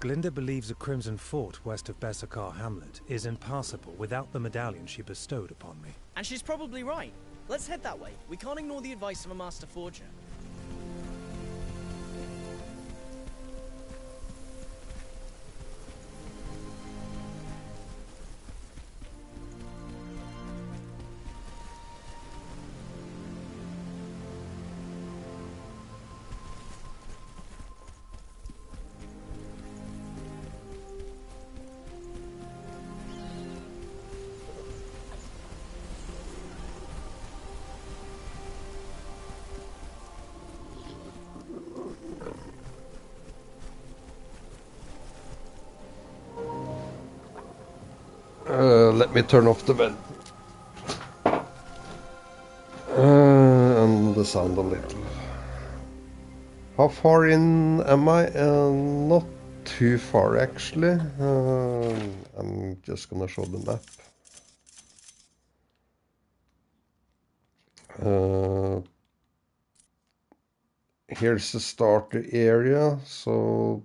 Glinda believes a Crimson Fort west of Besakar Hamlet is impassable without the medallion she bestowed upon me. And she's probably right. Let's head that way. We can't ignore the advice of a Master Forger. Let me turn off the vent. And the sound a little. How far in am I? Not too far actually. I'm just gonna show the map. Here's the starter area, so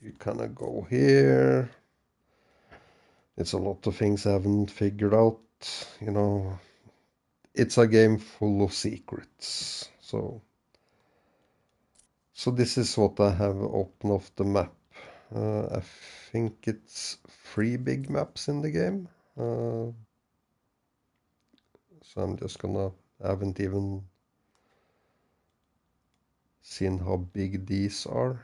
you kind of go here. It's a lot of things I haven't figured out, you know. It's a game full of secrets, so this is what I have opened off the map. I think it's 3 big maps in the game. So I'm just gonna, I haven't even seen how big these are.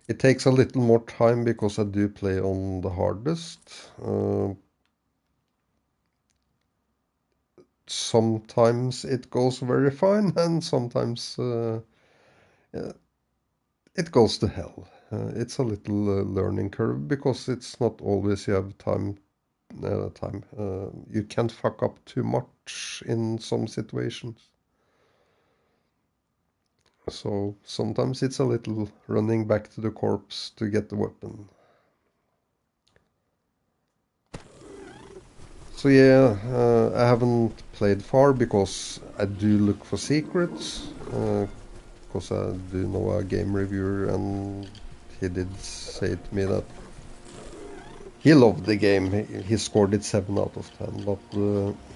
It takes a little more time because I do play on the hardest. Sometimes it goes very fine and sometimes it goes to hell. It's a little learning curve because it's not always you have time. You can't fuck up too much in some situations. So sometimes it's a little running back to the corpse to get the weapon. So yeah, I haven't played far because I do look for secrets. Because I do know a game reviewer and he did say to me that he loved the game. He scored it 7 out of 10, but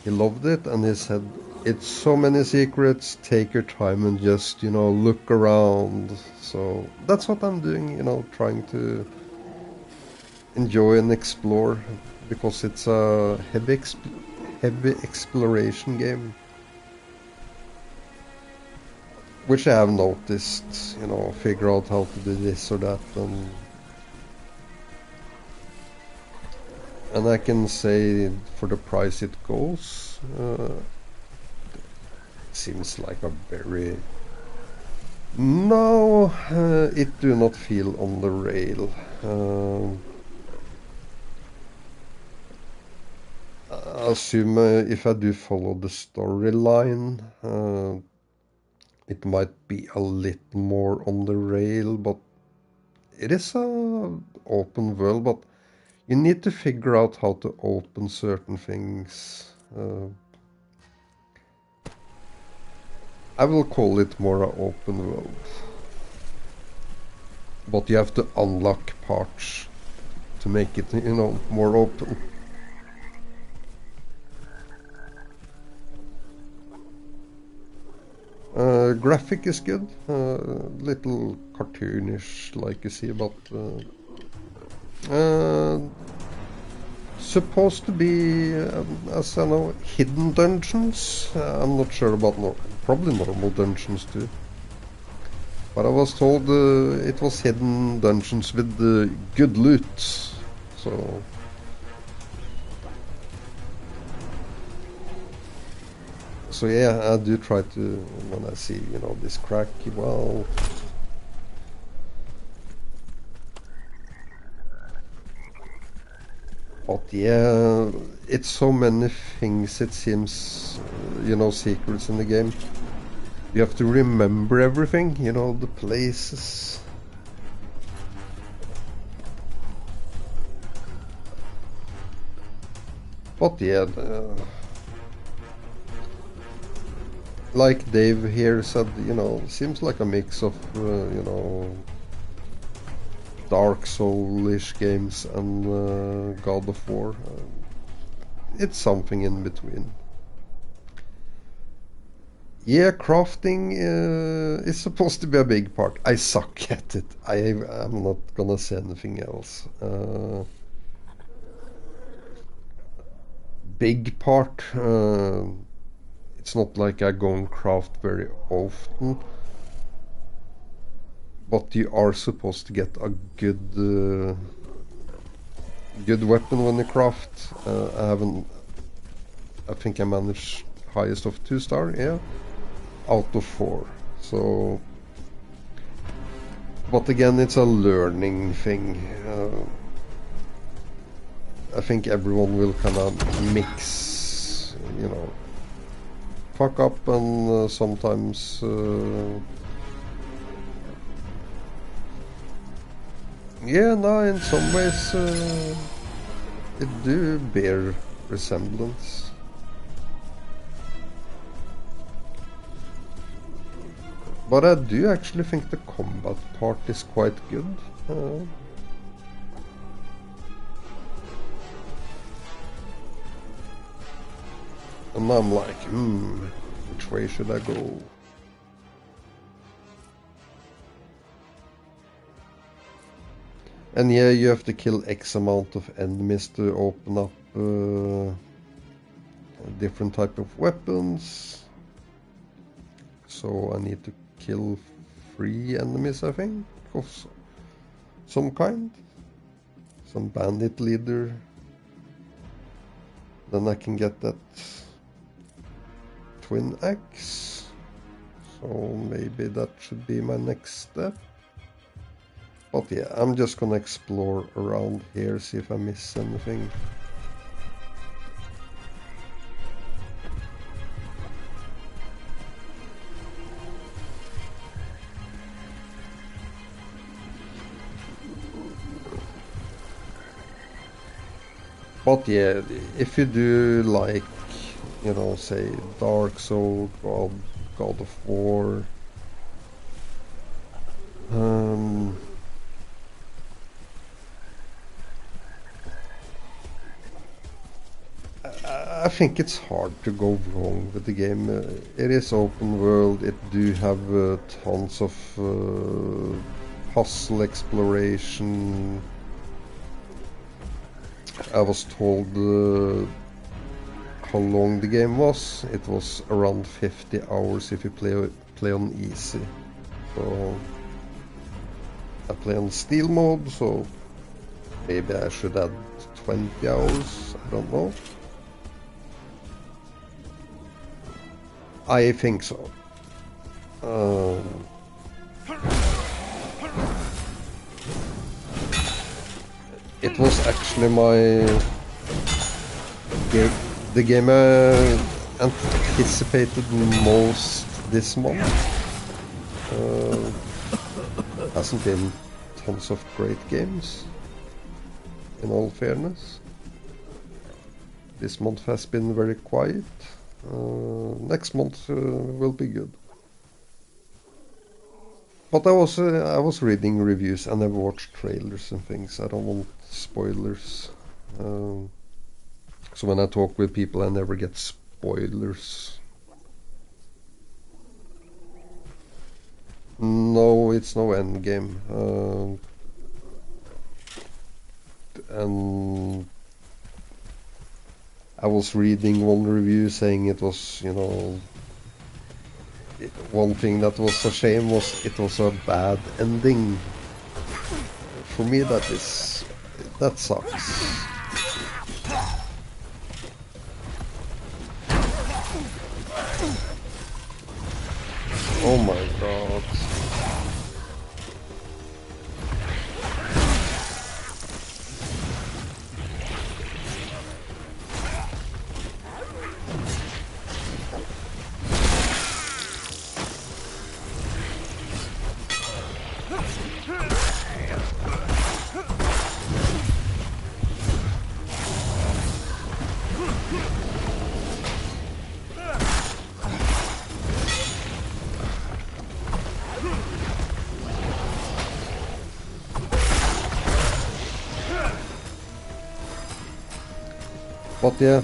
he loved it and he said, it's so many secrets, take your time and just, you know, look around. So that's what I'm doing, you know, trying to enjoy and explore, because it's a heavy exploration game. Which I have noticed, you know, figure out how to do this or that, and I can say for the price it goes, seems like a very... No, it do not feel on the rail. I assume if I do follow the storyline, it might be a little more on the rail, but it is a open world, but you need to figure out how to open certain things. I will call it more an open world. But you have to unlock parts to make it, you know, more open. Graphic is good, little cartoonish like you see, but supposed to be, as I know, hidden dungeons. I'm not sure about probably normal dungeons too. But I was told it was hidden dungeons with good loot, so... So yeah, I do try to, when I see, you know, this crack, well... But yeah, it's so many things, it seems, you know, secrets in the game. You have to remember everything, you know, the places. But yeah, like Dave here said, you know, seems like a mix of, you know, Dark Soulish games and God of War. It's something in between. Yeah, crafting is supposed to be a big part. I suck at it. I'm not gonna say anything else. Big part. It's not like I go and craft very often. But you are supposed to get a good weapon when you craft. I think I managed highest of 2-star, yeah, out of 4. So, but again, it's a learning thing. I think everyone will kind of mix, you know, fuck up and sometimes. Yeah, no, in some ways it do bear resemblance. But I do actually think the combat part is quite good. And I'm like, which way should I go? And yeah, you have to kill X amount of enemies to open up different type of weapons. So I need to kill 3 enemies, I think, of some kind. Some bandit leader. Then I can get that twin axe. So maybe that should be my next step. But yeah, I'm just gonna explore around here, see if I miss anything. But yeah, if you do like, you know, say Dark Souls, God of War, I think it's hard to go wrong with the game. It is open world, it do have tons of puzzle exploration. I was told how long the game was. It was around 50 hours if you play on easy. So I play on Steel Mode, so maybe I should add 20 hours, I don't know. I think so. It was actually the game I anticipated most this month. Hasn't been tons of great games, in all fairness. This month has been very quiet. Next month will be good. But I was reading reviews. I never watched trailers and things. I don't want spoilers. So when I talk with people, I never get spoilers. No, it's no end game. And I was reading one review saying it was, you know, one thing that was a shame was it was a bad ending. For me, that sucks. Oh my god. But yeah,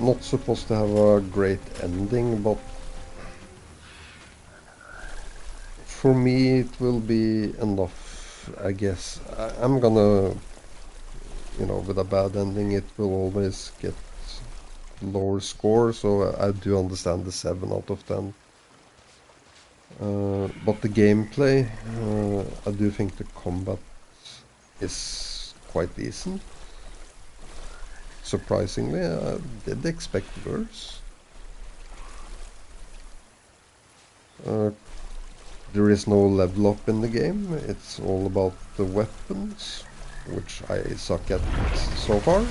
not supposed to have a great ending, but for me it will be enough, I guess. I'm gonna, you know, with a bad ending it will always get lower score, so I do understand the 7 out of 10. But the gameplay, I do think the combat is quite decent. Surprisingly, I did expect worse. There is no level up in the game, it's all about the weapons, which I suck at so far.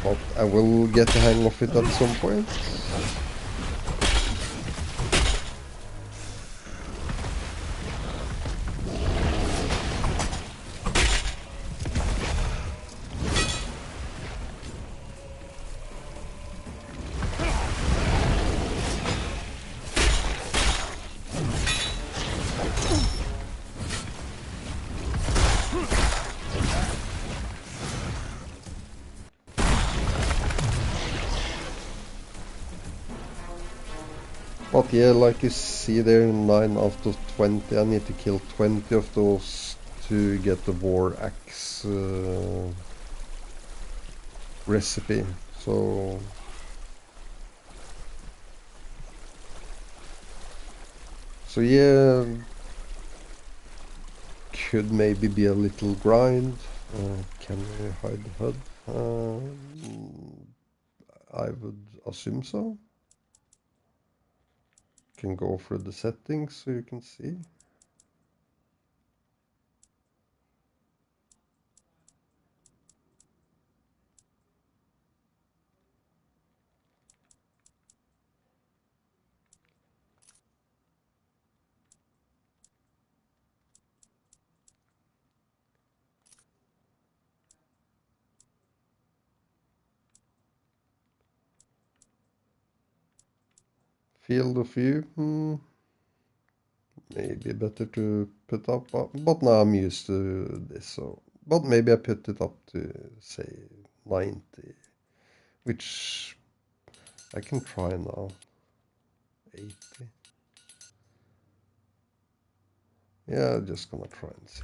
But I will get the hang of it at some point. But yeah, like you see there, 9 out of 20. I need to kill 20 of those to get the war axe recipe. So yeah, could maybe be a little grind. Can we hide the HUD? I would assume so. Can go through the settings so you can see. Field of view, maybe better to put up, but now I'm used to this, so. But maybe I put it up to, say, 90, which I can try now. 80. Yeah, just gonna try and see.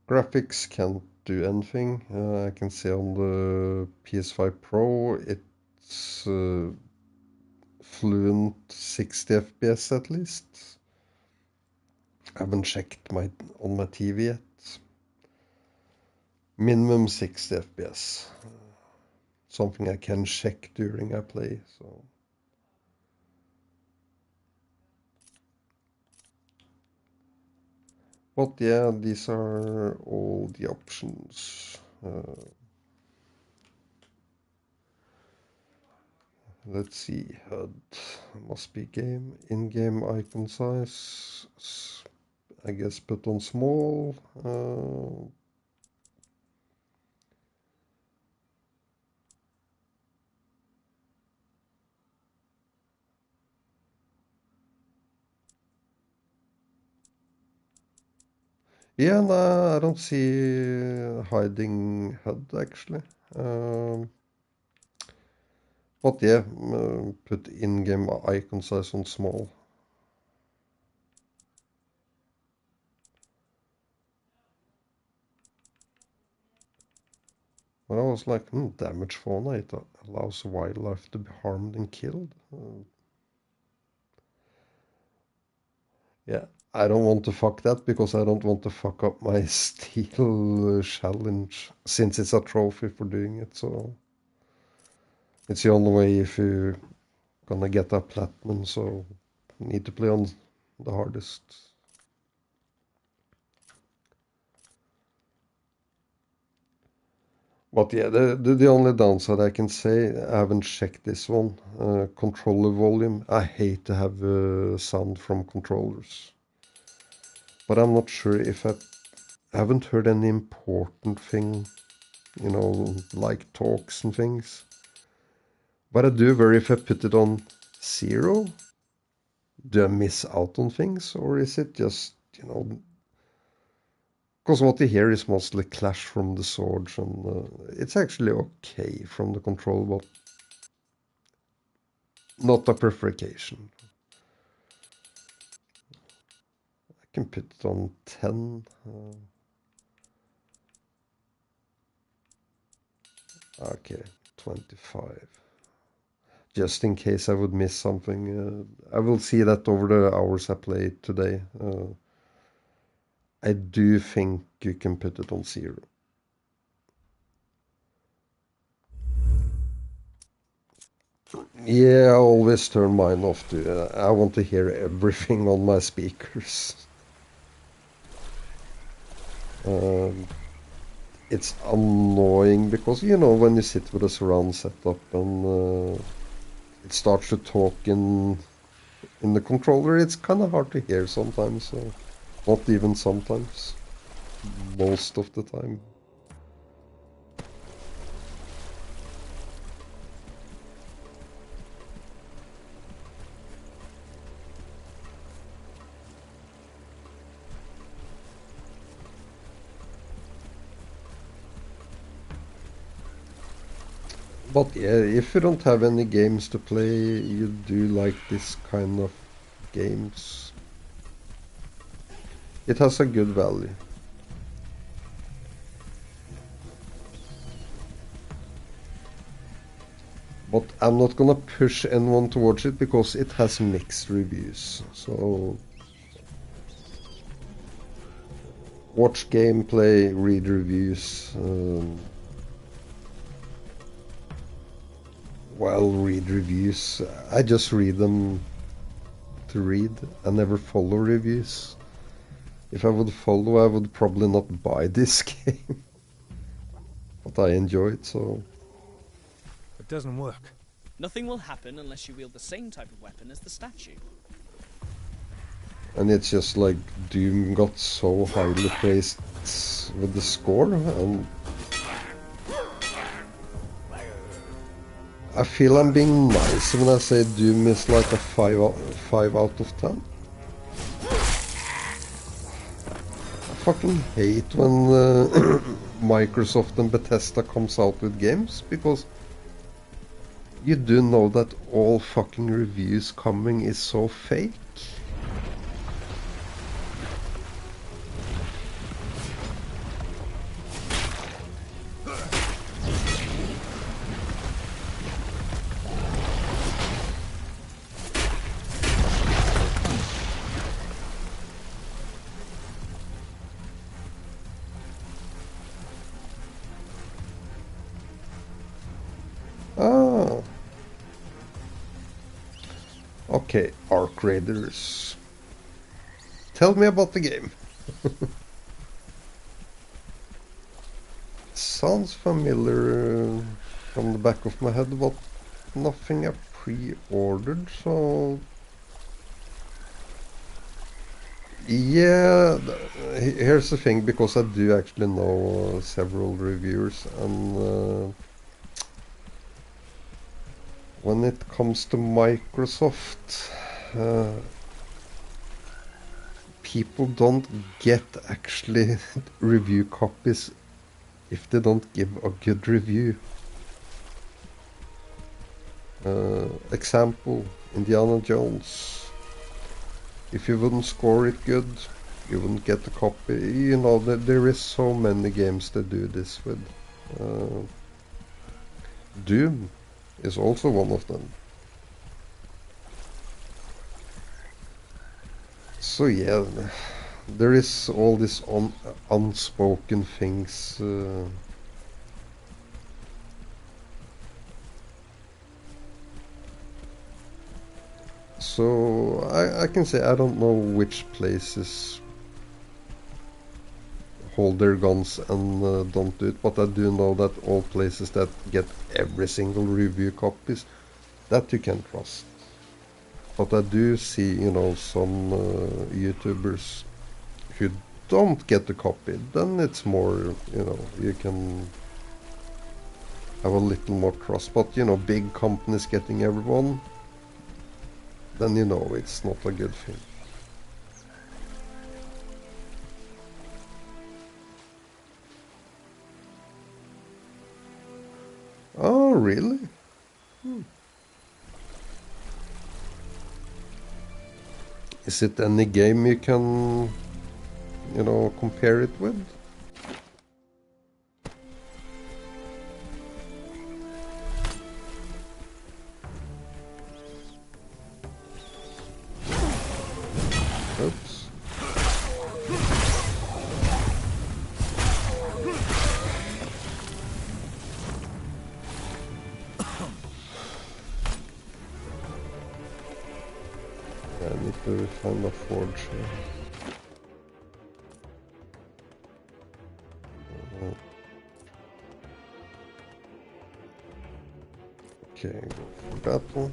Graphics can't do anything. I can see on the PS5 Pro it's fluent 60 FPS at least. I haven't checked on my TV yet. Minimum 60 FPS. Something I can check during I play, so. But yeah, these are all the options. Let's see, HUD must be game, in-game icon size. I guess put on small. Yeah, no, I don't see hiding HUD actually. But yeah, put in-game icon size on small. But I was like, damage fauna, it allows wildlife to be harmed and killed. Yeah, I don't want to fuck that because I don't want to fuck up my steel challenge since it's a trophy for doing it, so it's the only way if you're gonna get a platinum, so you need to play on the hardest. But yeah, the only downside I can say, I haven't checked this one, controller volume. I hate to have sound from controllers. But I'm not sure if I haven't heard any important thing, you know, like talks and things. But I do worry if I put it on 0, do I miss out on things, or is it just, you know, because what you hear is mostly clash from the swords, and it's actually okay from the control, but not a preferration. I can put it on 10. Okay, 25. Just in case I would miss something. I will see that over the hours I played today. I do think you can put it on 0. Yeah, I always turn mine off too. I want to hear everything on my speakers. It's annoying because, you know, when you sit with a surround setup and it starts to talk in the controller, it's kind of hard to hear sometimes. Not even sometimes. Most of the time. But yeah, if you don't have any games to play, you do like this kind of games, it has a good value. But I'm not gonna push anyone towards it because it has mixed reviews. So watch gameplay, read reviews. Well, read reviews. I just read them to read. I never follow reviews. If I would follow, I would probably not buy this game. But I enjoy it, so... It doesn't work. Nothing will happen unless you wield the same type of weapon as the statue. And it's just like Doom got so highly praised with the score, and I feel I'm being nice when I say Doom is like a 5 out of 10. I fucking hate when Microsoft and Bethesda comes out with games, because you do know that all fucking reviews coming is so fake. Ah. Okay, Arc Raiders. Tell me about the game. Sounds familiar from the back of my head, but nothing I pre-ordered, so... Yeah, here's the thing, because I do actually know several reviewers, and when it comes to Microsoft, people don't get actually review copies if they don't give a good review. Example, Indiana Jones. If you wouldn't score it good, you wouldn't get a copy. You know, there is so many games that do this with. Doom is also one of them. So yeah, there is all this unspoken things. So I can say I don't know which places hold their guns and don't do it, but I do know that all places that get every single review copies, that you can trust. But I do see, you know, some YouTubers who don't get the copy, then it's more, you know, you can have a little more trust. But you know, big companies getting everyone, then you know it's not a good thing. Oh, really? Is it any game you can, you know, compare it with? Oops. I need to find a forge here. Okay, go for that one.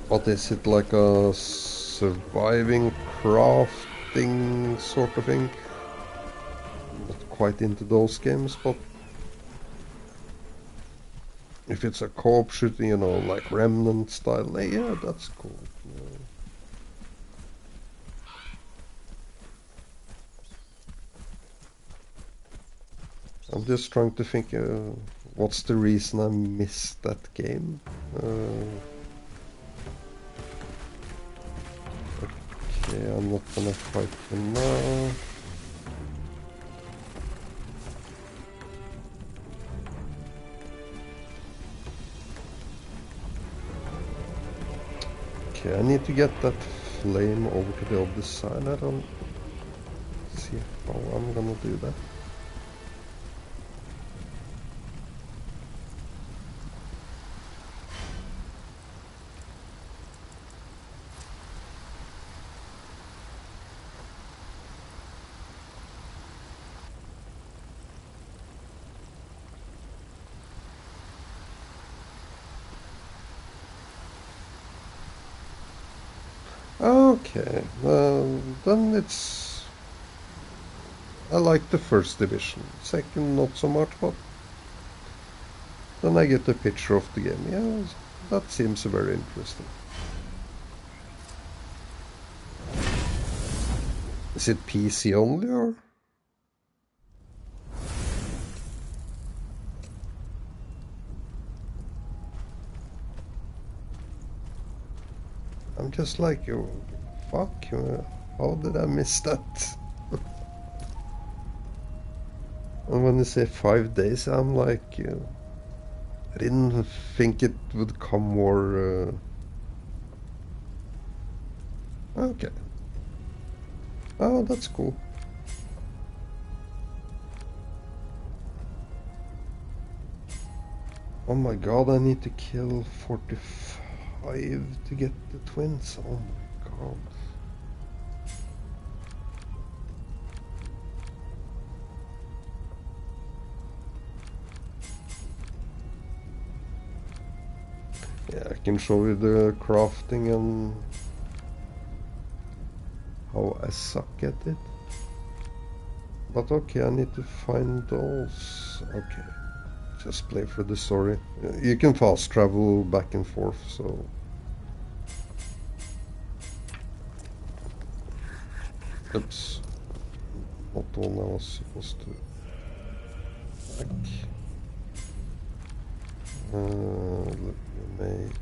What is it, like a surviving crafting sort of thing? Not quite into those games, but if it's a co-op shooting, you know, like Remnant style, yeah, that's cool. Yeah. I'm just trying to think, what's the reason I missed that game? Okay, I'm not gonna fight for now. Okay, I need to get that flame over to the other side. I don't see how I'm gonna do that. Okay, then it's... I like the first division. Second, not so much, but then I get a picture of the game. Yeah, that seems very interesting. Is it PC only, or? I'm just like, fuck, how did I miss that? And when you say 5 days, I'm like, I didn't think it would come more... Okay. Oh, that's cool. Oh my god, I need to kill 45 to get the twins. Oh my god. Yeah, I can show you the crafting and how I suck at it. But okay, I need to find those. Okay, just play for the story. You can fast travel back and forth, so... Oops. Not the one I was supposed to... Back. Let me make...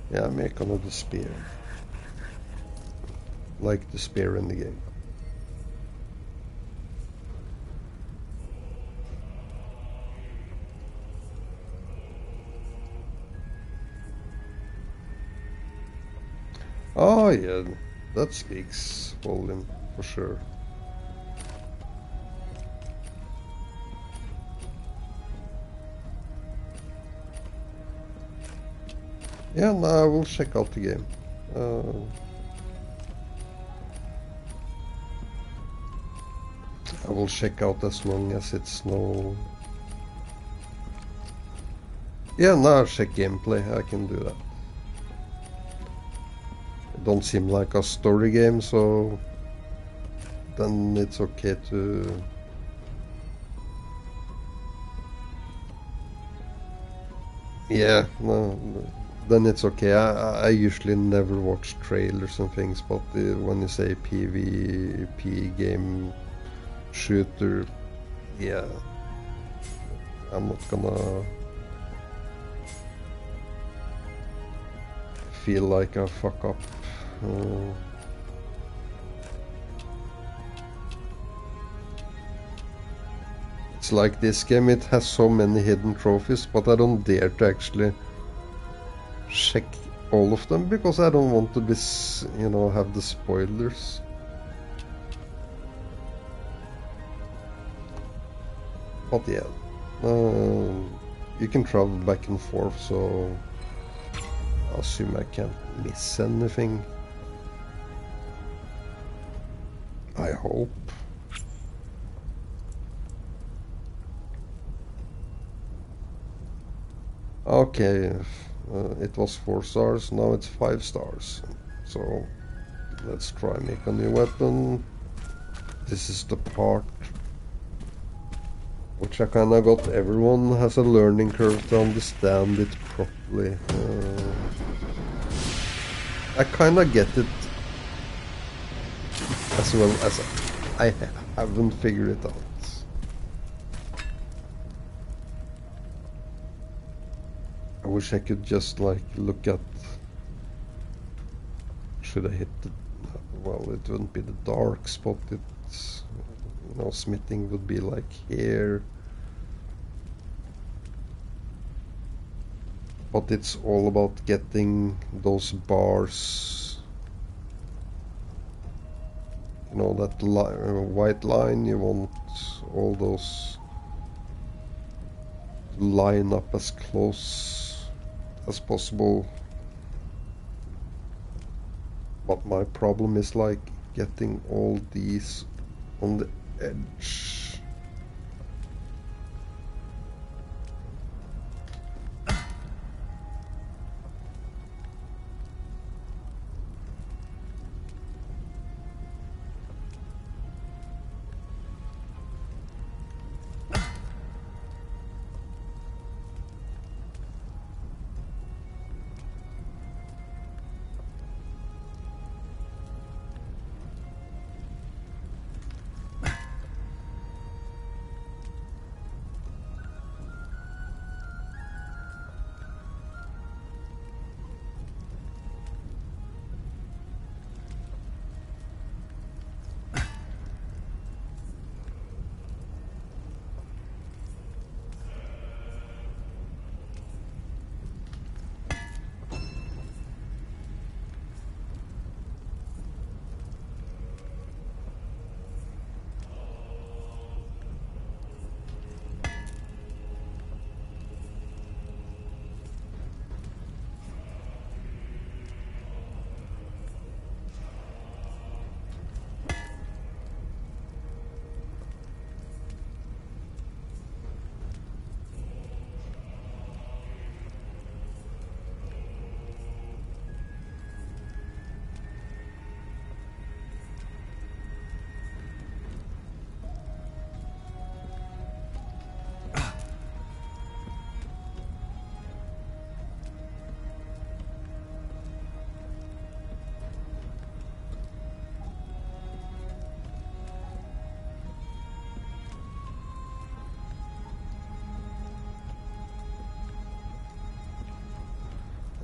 Yeah, make another spear. Like the spear in the game. Oh yeah, that speaks volume for sure. Yeah, no, I will check out the game. will check out as long as it's no... Yeah, now check gameplay, I can do that. It don't seem like a story game, so then it's okay to... Yeah, no, then it's okay. I usually never watch trailers and things, but when you say PvP game shooter, yeah, I'm not gonna feel like I fuck up. It's like this game, it has so many hidden trophies, but I don't dare to actually check all of them because I don't want to be, you know, have the spoilers. But yeah, you can travel back and forth, so I assume I can't miss anything. I hope. Okay, it was 4 stars, now it's 5 stars. So let's try make a new weapon. This is the part which I kinda got. Everyone has a learning curve to understand it properly. I kinda get it as well as I haven't figured it out. I wish I could just like look at... Should I hit the... Well, it wouldn't be the dark spot, it's... You know, smithing would be like here. But it's all about getting those bars. You know, that white line, you want all those to line up as close as possible. But my problem is like getting all these on the edge.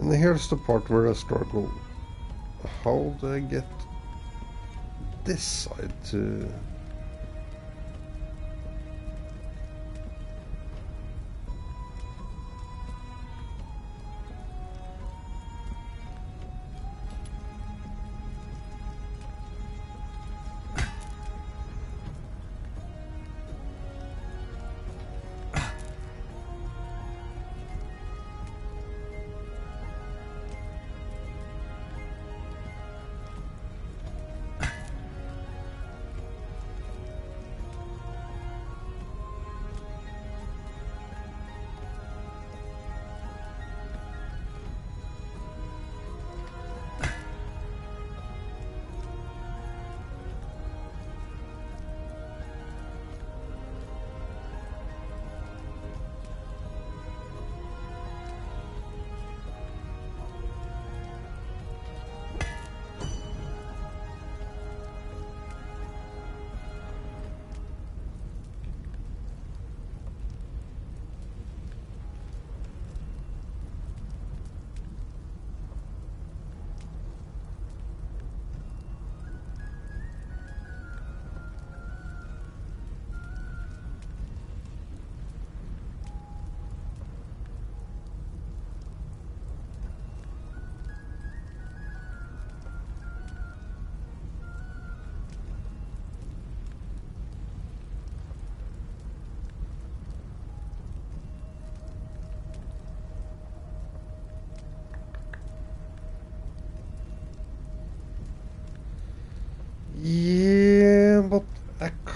And here's the part where I struggle. How do I get this side to...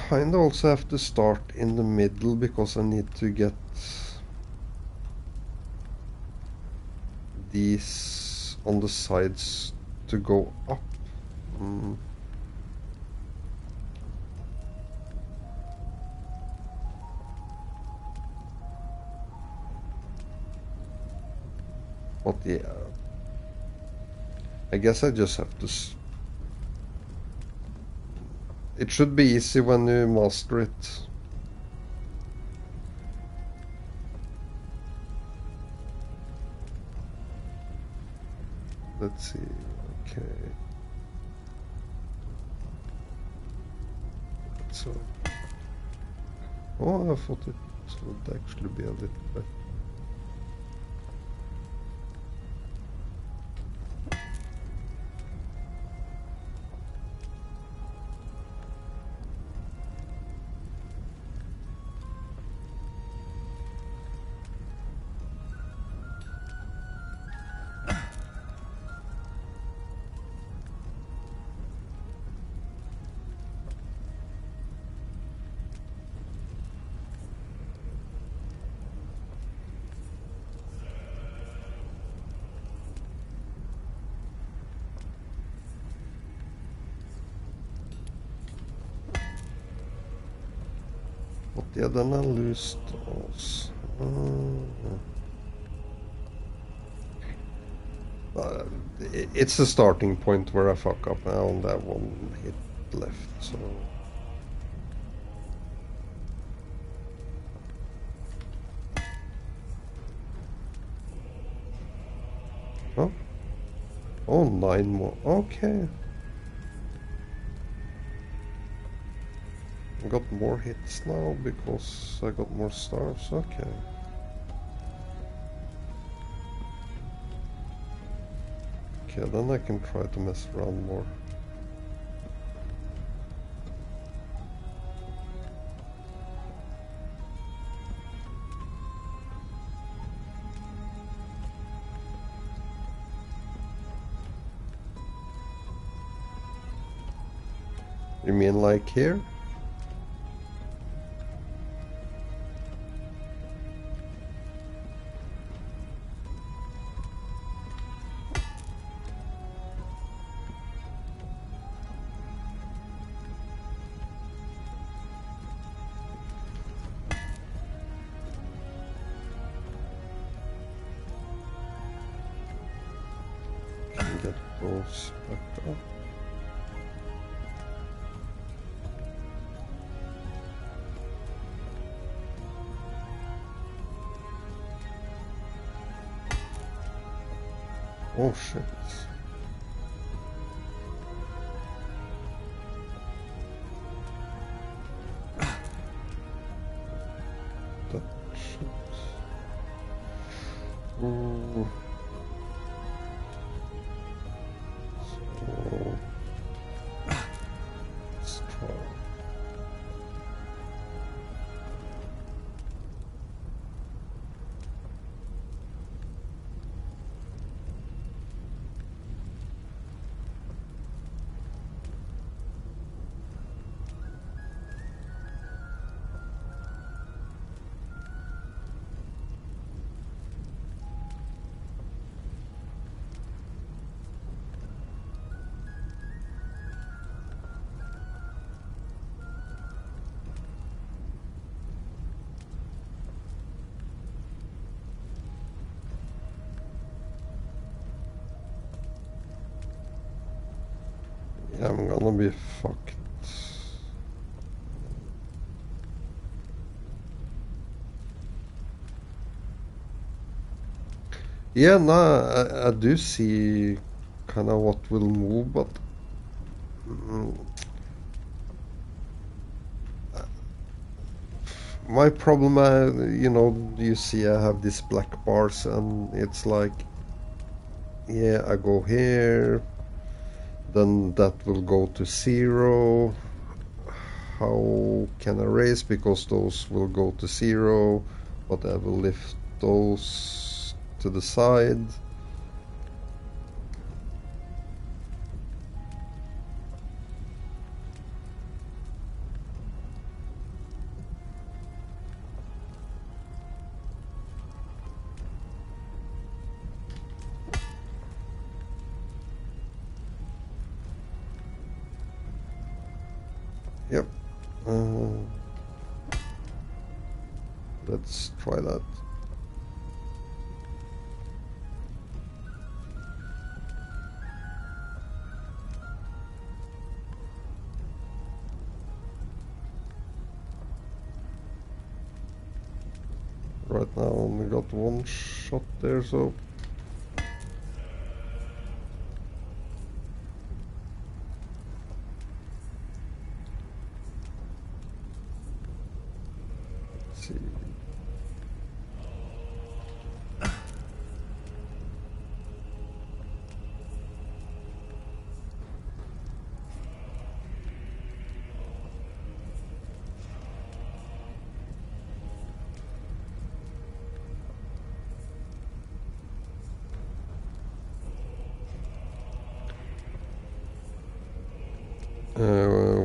kind of also have to start in the middle because I need to get these on the sides to go up. But yeah, I guess I just have to it should be easy when you master it. Let's see, okay. So, oh, I thought it would actually be a little better. Ja, den har lyst oss. It's a starting point where I fuck up. I only have one hit left, so... Oh? Oh, 9 more. Okay. I got more hits now because I got more stars. Okay. Okay, then I can try to mess around more. You mean like here? Get those back up. Oh shit. That shit. Ooh. So let's try. Yeah, I'm gonna be fucked. Yeah, I do see kind of what will move, but my problem, you know, you see I have these black bars and it's like, yeah, I go here, then that will go to 0. How can I raise? Because those will go to 0, but I will lift those to the side. Let's try that. Right now I only got one shot there, so let's see.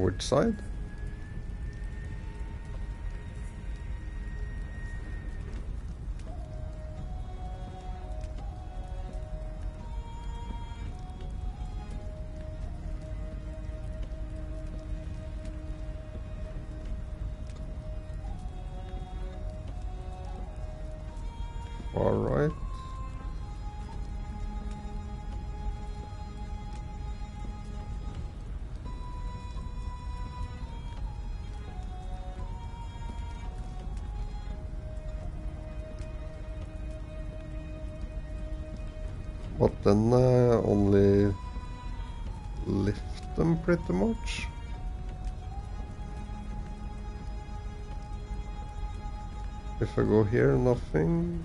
Which side? Far right. But then only lift them pretty much. If I go here, nothing.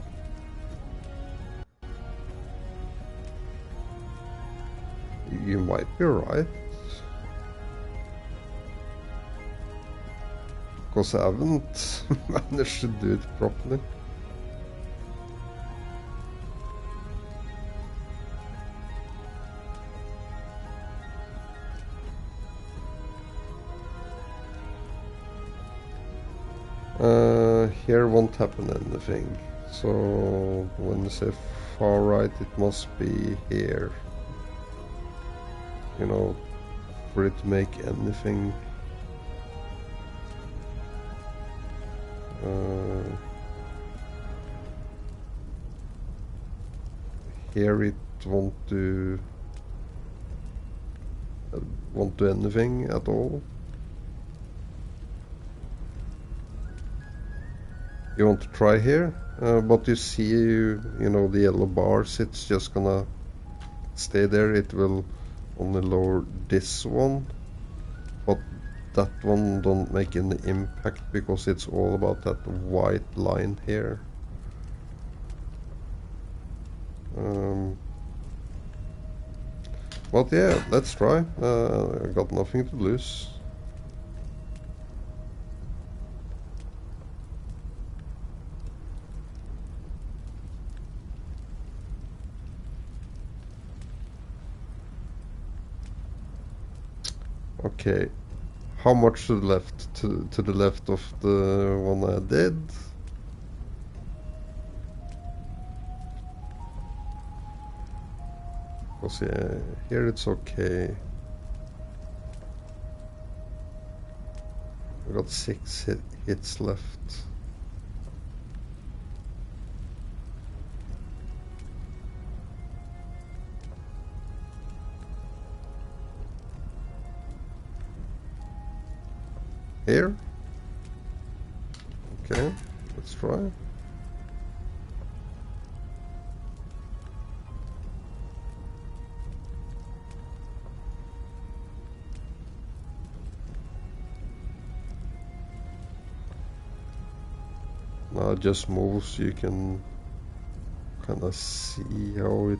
You might be right. Because I haven't managed to do it properly. Here won't happen anything. So when you say far right, it must be here. You know, for it to make anything. Here it won't do anything at all. You want to try here, but you see, you know, the yellow bars, it's just gonna stay there. It will only lower this one, but that one don't make any impact because it's all about that white line here. But yeah, let's try. I got nothing to lose. Okay, how much to the left? To the left of the one I did? Because yeah, here it's okay. We got 6 hits left. Here? Okay, let's try. Now it just moves, you can kind of see how it...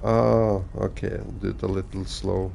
Ah, okay, do it a little slow.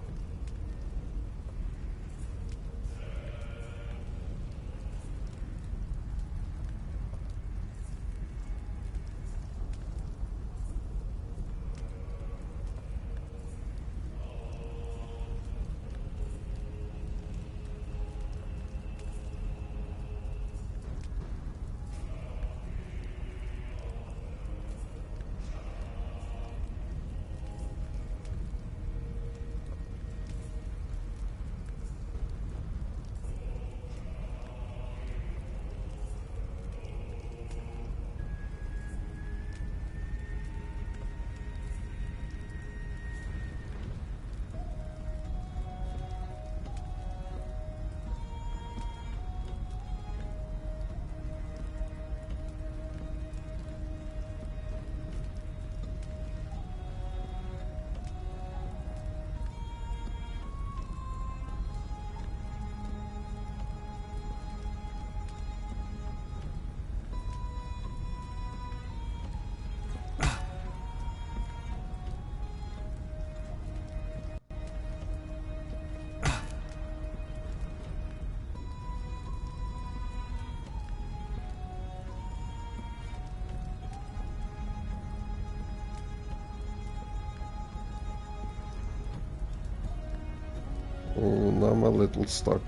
Oh, now I'm a little stuck.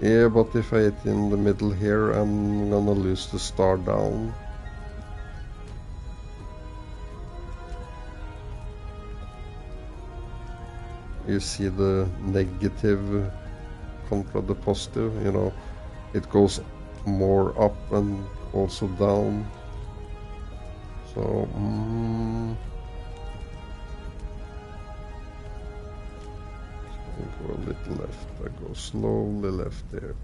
Yeah, but if I hit in the middle here, I'm gonna lose the star down. You see the negative contra the positive, you know, it goes more up and also down. So, I go a little left, I go slowly left there.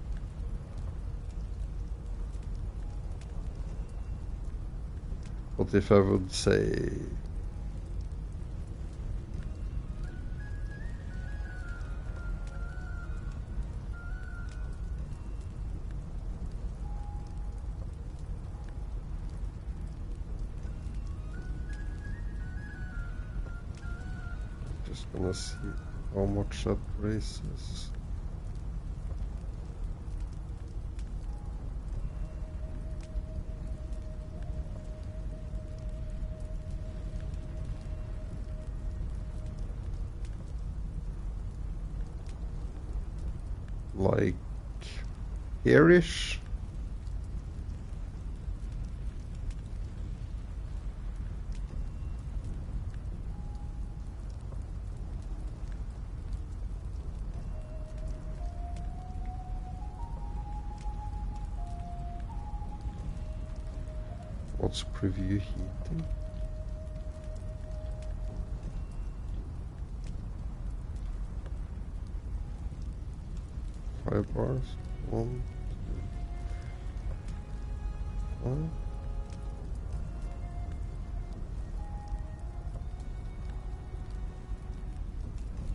But if I would say just gonna see how much that raises. Like here-ish. What's preview heating? Five bars. 1, 2, 5.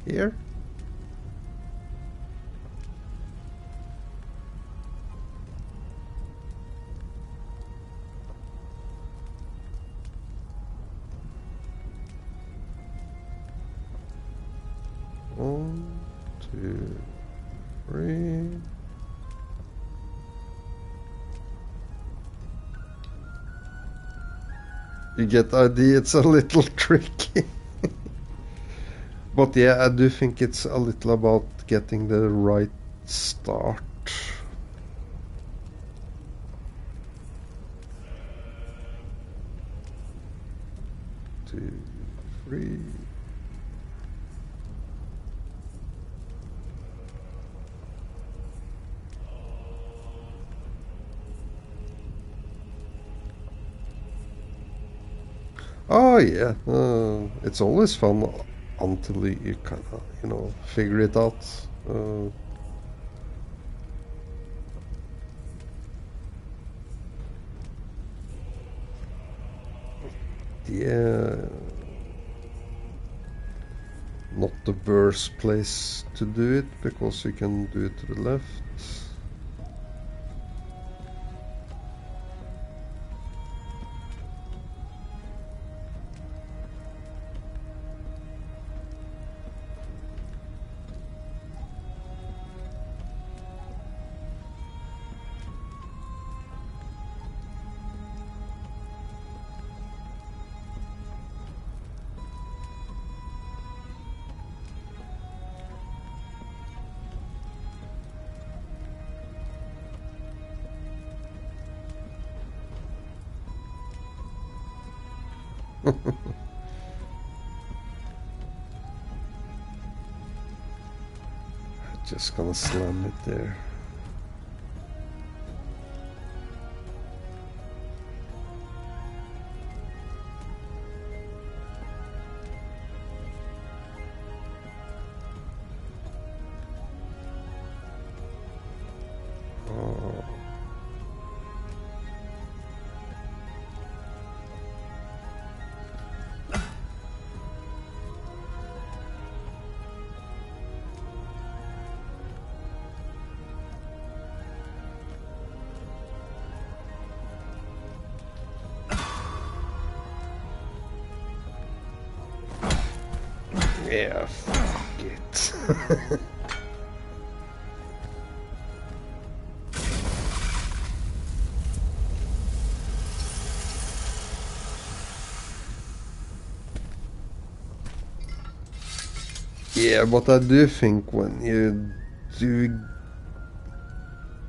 Here. One, two, three. You get the idea, it's a little tricky. But yeah, I do think it's a little about getting the right start. 2, 3. Oh yeah, it's always fun until you kind of, you know, figure it out. Yeah, not the worst place to do it, because you can do it to the left. Just gonna slam it there. Oh. Yeah, fuck it. Yeah, but I do think when you do,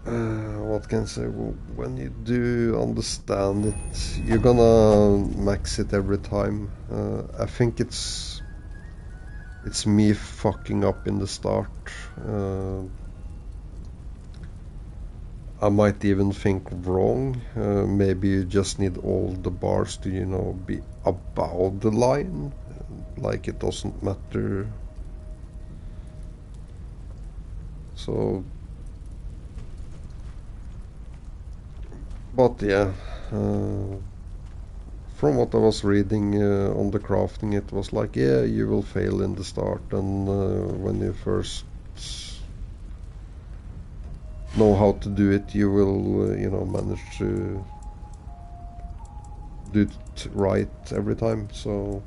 what can I say? When you do understand it, you're gonna max it every time. I think it's me fucking up in the start. I might even think wrong. Maybe you just need all the bars to, you know, be above the line. Like it doesn't matter. So, but yeah, from what I was reading on the crafting, it was like, yeah, you will fail in the start, and when you first know how to do it, you will, you know, manage to do it right every time. So,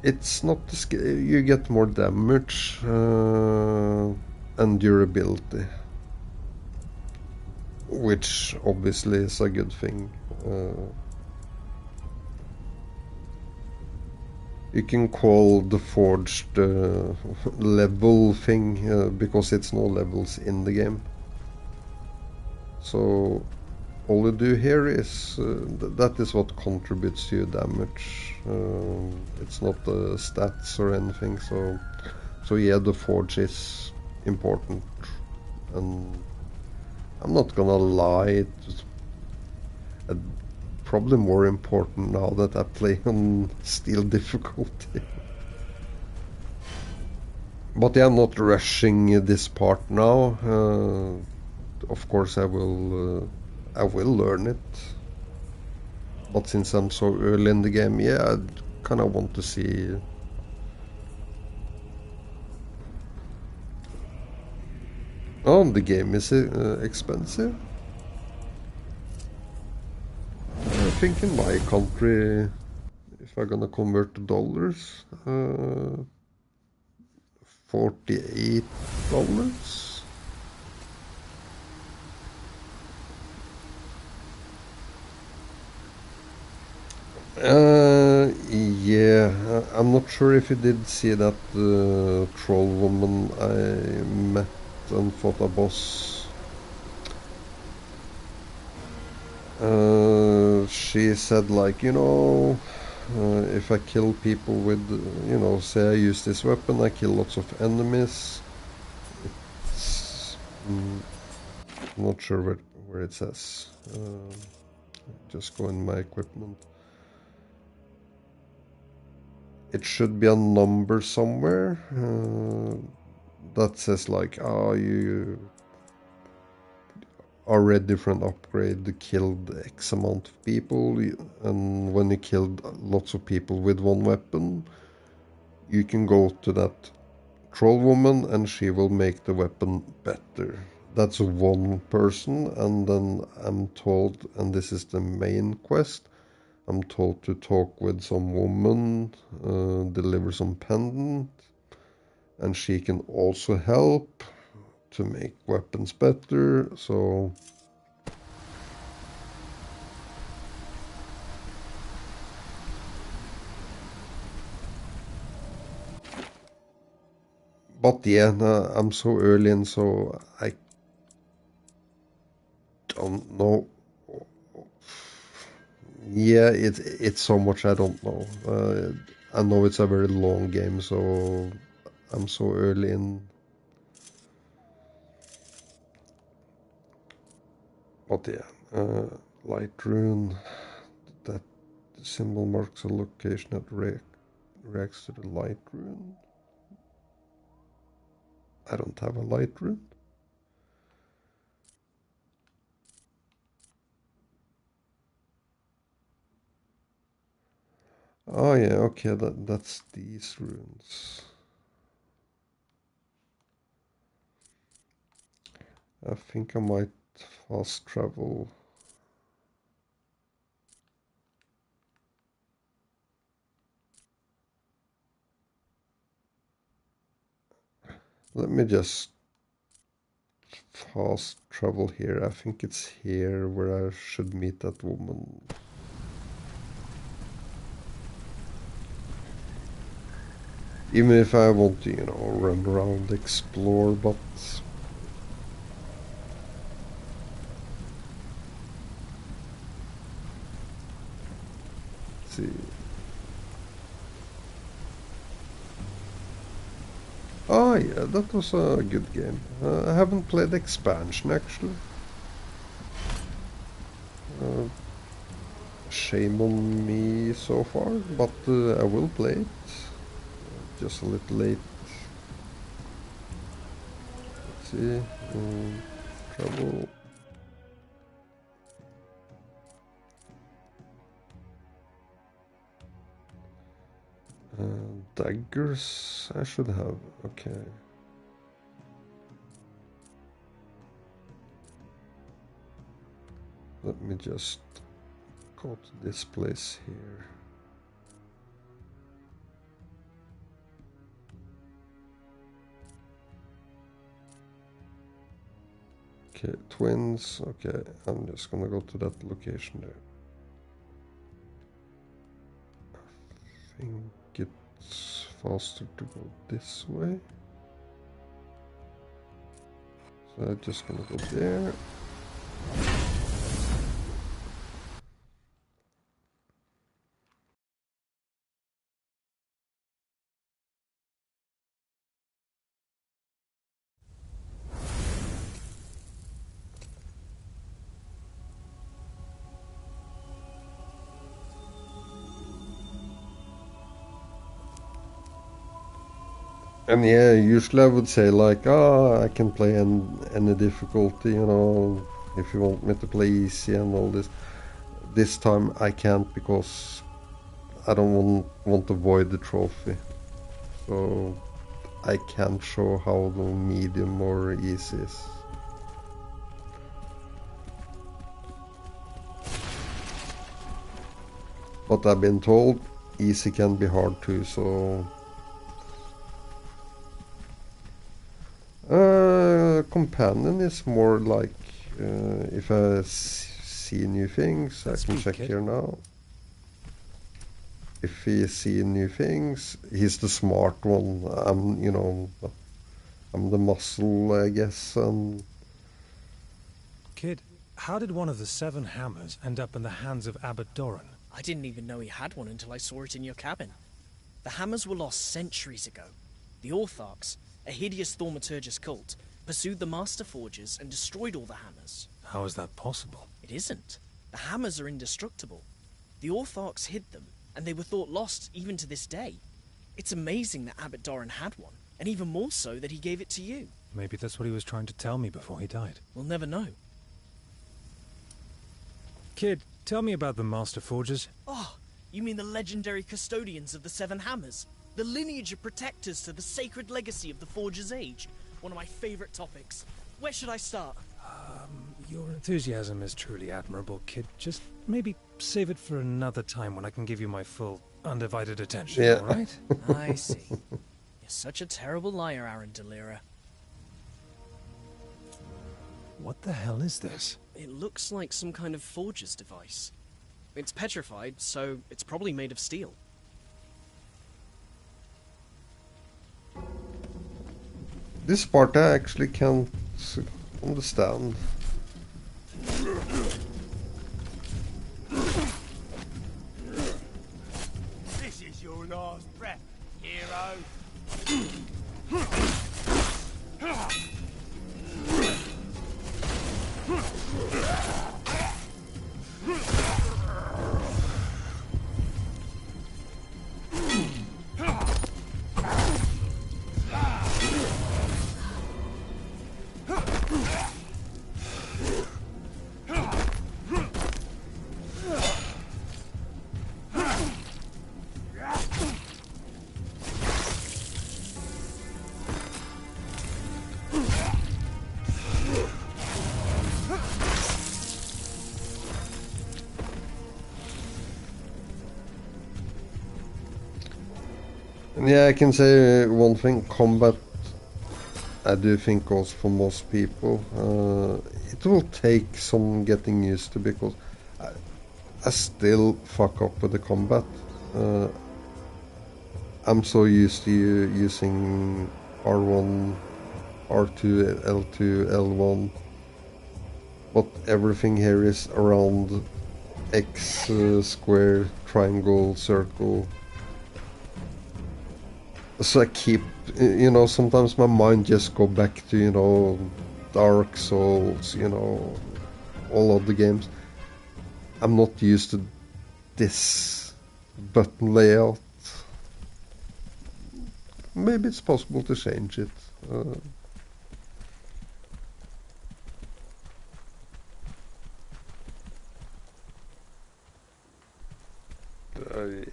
it's not the skill. You get more damage and durability, which obviously is a good thing. You can call the forged level thing because it's no levels in the game. So all you do here is that is what contributes to your damage. It's not the stats or anything. So yeah, the forge is important, and I'm not gonna lie, it's probably more important now that I play on Steel difficulty. But yeah, I'm not rushing this part now. Of course, I will learn it. But since I'm so early in the game, yeah, I kind of want to see. Oh, the game is expensive. I think in my country, if I'm gonna convert to dollars, $48. Yeah, I'm not sure if you did see that troll woman I met and fought a boss. She said like, you know, if I kill people with, you know, say I use this weapon, I kill lots of enemies. It's, I'm not sure where it says. Just go in my equipment. It should be a number somewhere that says like, oh, you are ready for an upgrade, killed X amount of people, and when you killed lots of people with one weapon, you can go to that troll woman and she will make the weapon better. That's one person, and then I'm told, and this is the main quest, I'm told to talk with some woman, deliver some pendant, and she can also help to make weapons better. So but yeah, no, I'm so early and so I don't know. Yeah, it's so much I don't know. I know it's a very long game, so I'm so early in. But yeah, light rune. That symbol marks a location that reacts to the light rune. I don't have a light rune. Oh yeah, okay, that's these runes. I think I might fast travel. Let me just fast travel here. I think it's here where I should meet that woman. Even if I want to, you know, run around, explore, but... Let's see... Oh yeah, that was a good game. I haven't played expansion actually. Shame on me so far, but I will play it. Just a little late. Let's see. Trouble. Daggers I should have. Okay. Let me just go to this place here. Okay, twins. Okay, I'm just gonna go to that location there. I think it's faster to go this way. So I'm just gonna go there. And yeah, usually I would say like, oh, I can play any difficulty, you know, if you want me to play easy and all this. This time I can't because I don't want to void the trophy. So I can't show how the medium or easy is. But I've been told easy can be hard too, so... companion is more like if I see new things, I can check here now. If he see new things, he's the smart one. I'm, you know, I'm the muscle, I guess. Kid, how did one of the 7 hammers end up in the hands of Abbot Doran? I didn't even know he had one until I saw it in your cabin. The hammers were lost centuries ago. The Orthox, a hideous thaumaturgus cult, pursued the Master Forgers and destroyed all the hammers. How is that possible? It isn't. The hammers are indestructible. The Orthox hid them, and they were thought lost even to this day. It's amazing that Abbot Doran had one, and even more so that he gave it to you. Maybe that's what he was trying to tell me before he died. We'll never know. Kid, tell me about the Master Forgers. Oh, you mean the legendary custodians of the 7 hammers? The lineage of protectors to the sacred legacy of the Forger's Age. One of my favorite topics. Where should I start? Your enthusiasm is truly admirable, kid. Just maybe save it for another time when I can give you my full, undivided attention, Yeah. all right? I see. You're such a terrible liar, Aaron Delira. What the hell is this? It looks like some kind of Forger's device. It's petrified, so it's probably made of steel. This part I actually can't understand. This is your last breath, hero. And yeah, I can say one thing, combat I do think goes for most people. It will take some getting used to because I still fuck up with the combat. I'm so used to using R1, R2, L2, L1, but everything here is around X, square, triangle, circle. So I keep, sometimes my mind just go back to, Dark Souls, all of the games. I'm not used to this button layout. Maybe it's possible to change it.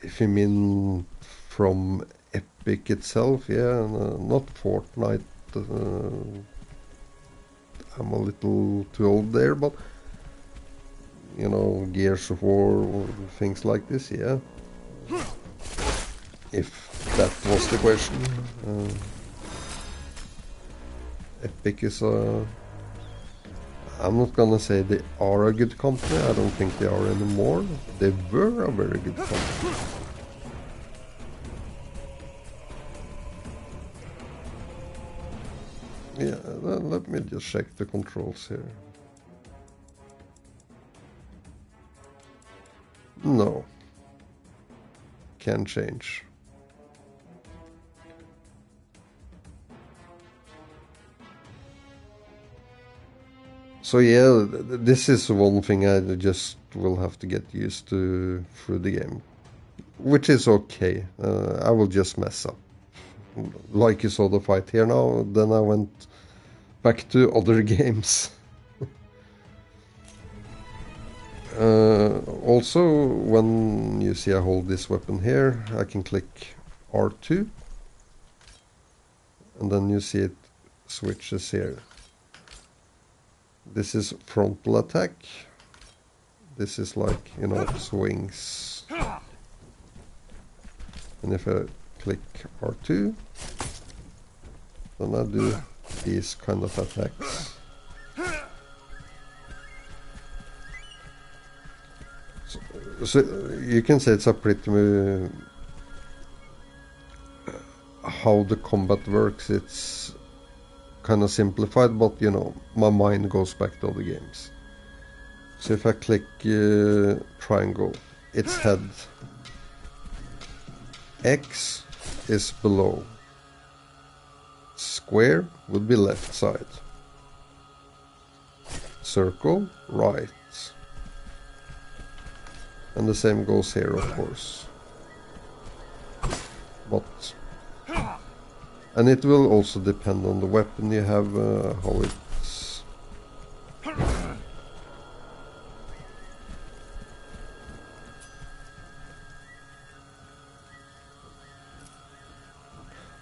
If you mean from Epic itself, yeah, not Fortnite. I'm a little too old there, but Gears of War, things like this, yeah. If that was the question. Epic is I'm not gonna say they are a good company. I don't think they are anymore. They were a very good company. Yeah, let me just check the controls here. No. Can change. So yeah, this is one thing I just will have to get used to through the game. Which is okay. I will just mess up. Like you saw the fight here now, then I went back to other games. Also, when you see I hold this weapon here, I can click R2. And then you see it switches here. This is frontal attack. This is like, swings. And if I click R2, then I do these kind of attacks. So you can say it's a pretty... how the combat works, it's kind of simplified, but my mind goes back to other games. So if I click triangle, it's head. X is below. Square would be left side. Circle, right. And the same goes here, of course. But... and it will also depend on the weapon you have, how it's...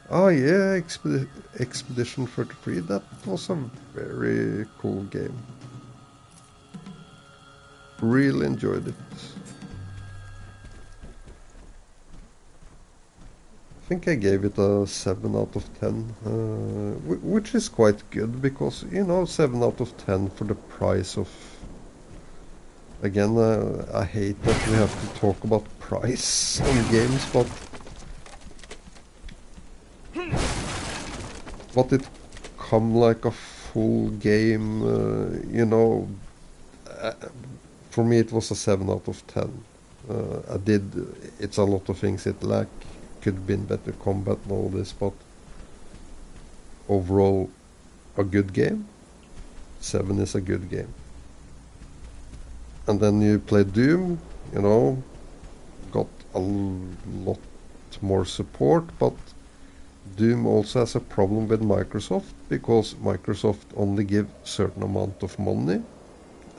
Oh yeah, Expedition 33, that was a very cool game. Really enjoyed it. I think I gave it a 7 out of 10, which is quite good because, 7 out of 10 for the price of... Again, I hate that we have to talk about price on games, but it come like a full game, for me it was a 7 out of 10. It's a lot of things it lack. Could have been better combat and all this, but overall a good game. 7 is a good game. And then you play Doom, got a lot more support, but Doom also has a problem with Microsoft because Microsoft only give certain amount of money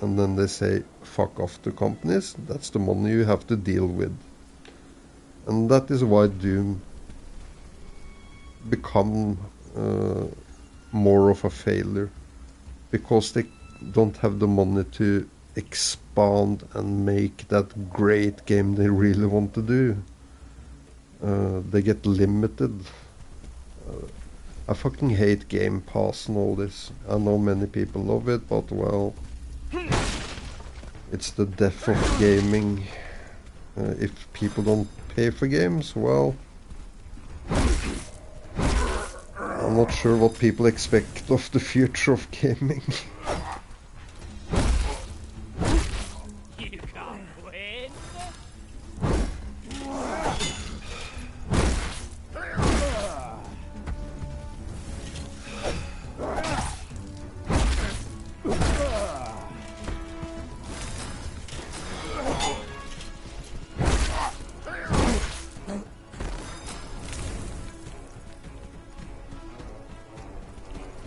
and then they say fuck off to companies. That's the money you have to deal with. And that is why Doom become more of a failure, because they don't have the money to expand and make that great game they really want to do. They get limited. I fucking hate Game Pass and all this. I know many people love it, but well, it's the death of gaming. If people don't pay for games, well, I'm not sure what people expect of the future of gaming. You can't win.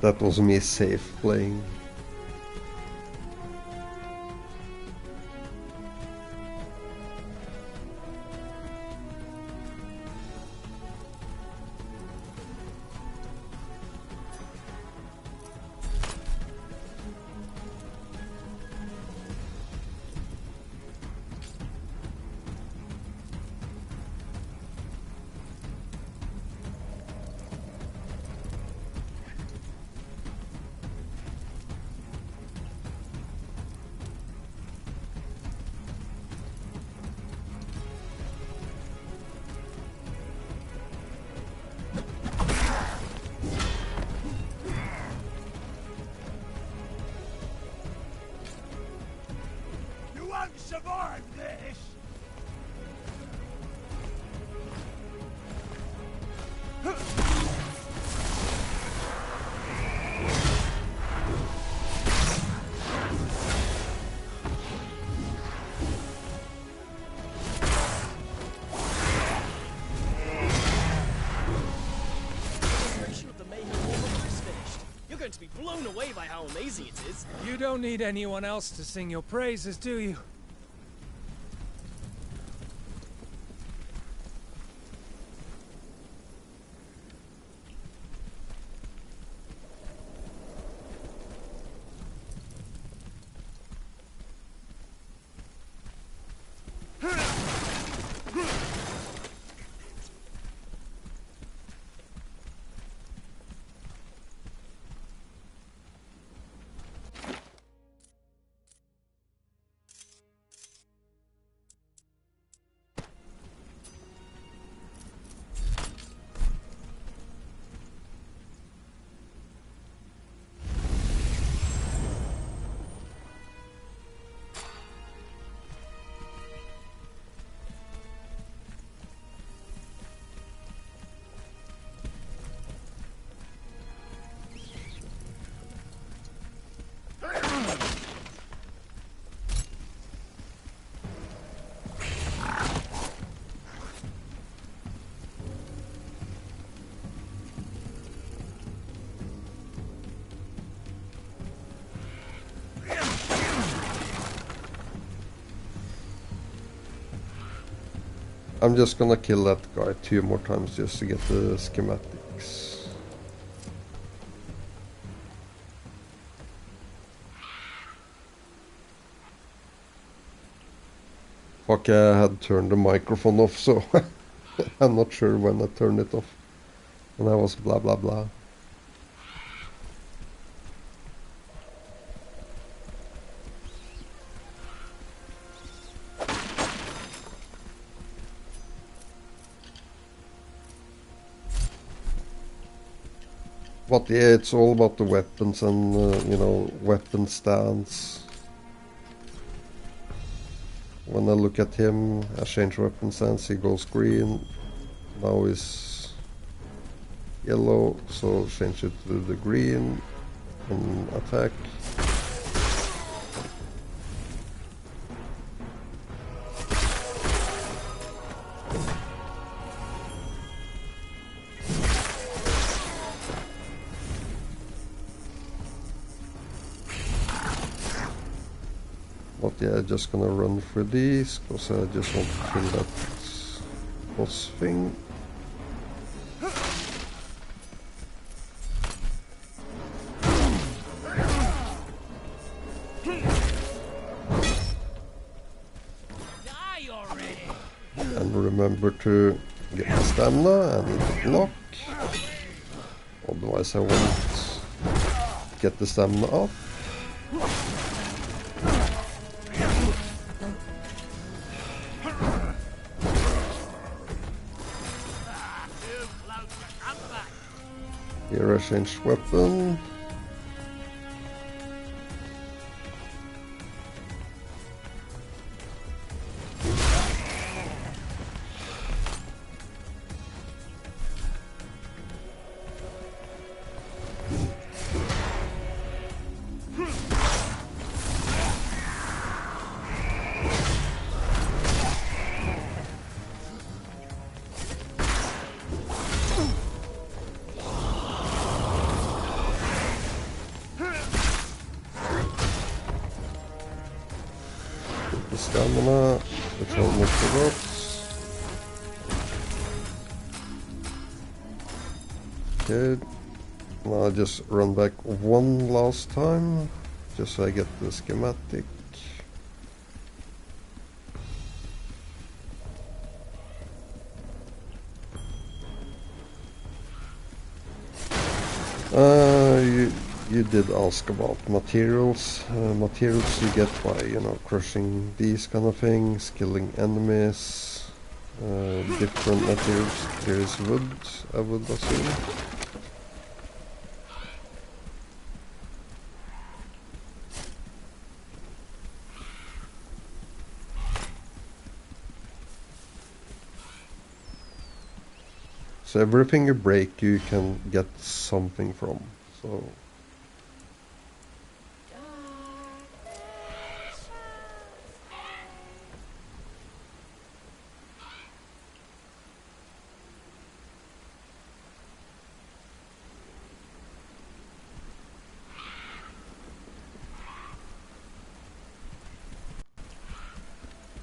That was me safe playing. You won't survive this. Celebration of the Mayhem Warhammer is finished. You're going to be blown away by how amazing it is. You don't need anyone else to sing your praises, do you? I'm just gonna kill that guy 2 more times just to get the schematics. Fuck, I had turned the microphone off, so I'm not sure when I turned it off. And I was blah blah blah. But yeah, it's all about the weapons and, you know, weapon stance. When I look at him, I change weapon stance, he goes green. Now he's yellow, so change it to the green and attack. But yeah, just gonna run through these, because I just want to kill that boss thing. Die already. And remember to get the stamina and block. Otherwise I won't get the stamina up. Here I changed weapon. Stamina, which I almost forgot. Okay, now I just run back one last time, just so I get the schematic. You did ask about materials. Materials you get by, you know, crushing these kind of things, killing enemies, different materials. There is wood, I would assume. So everything you break, you can get something from. So.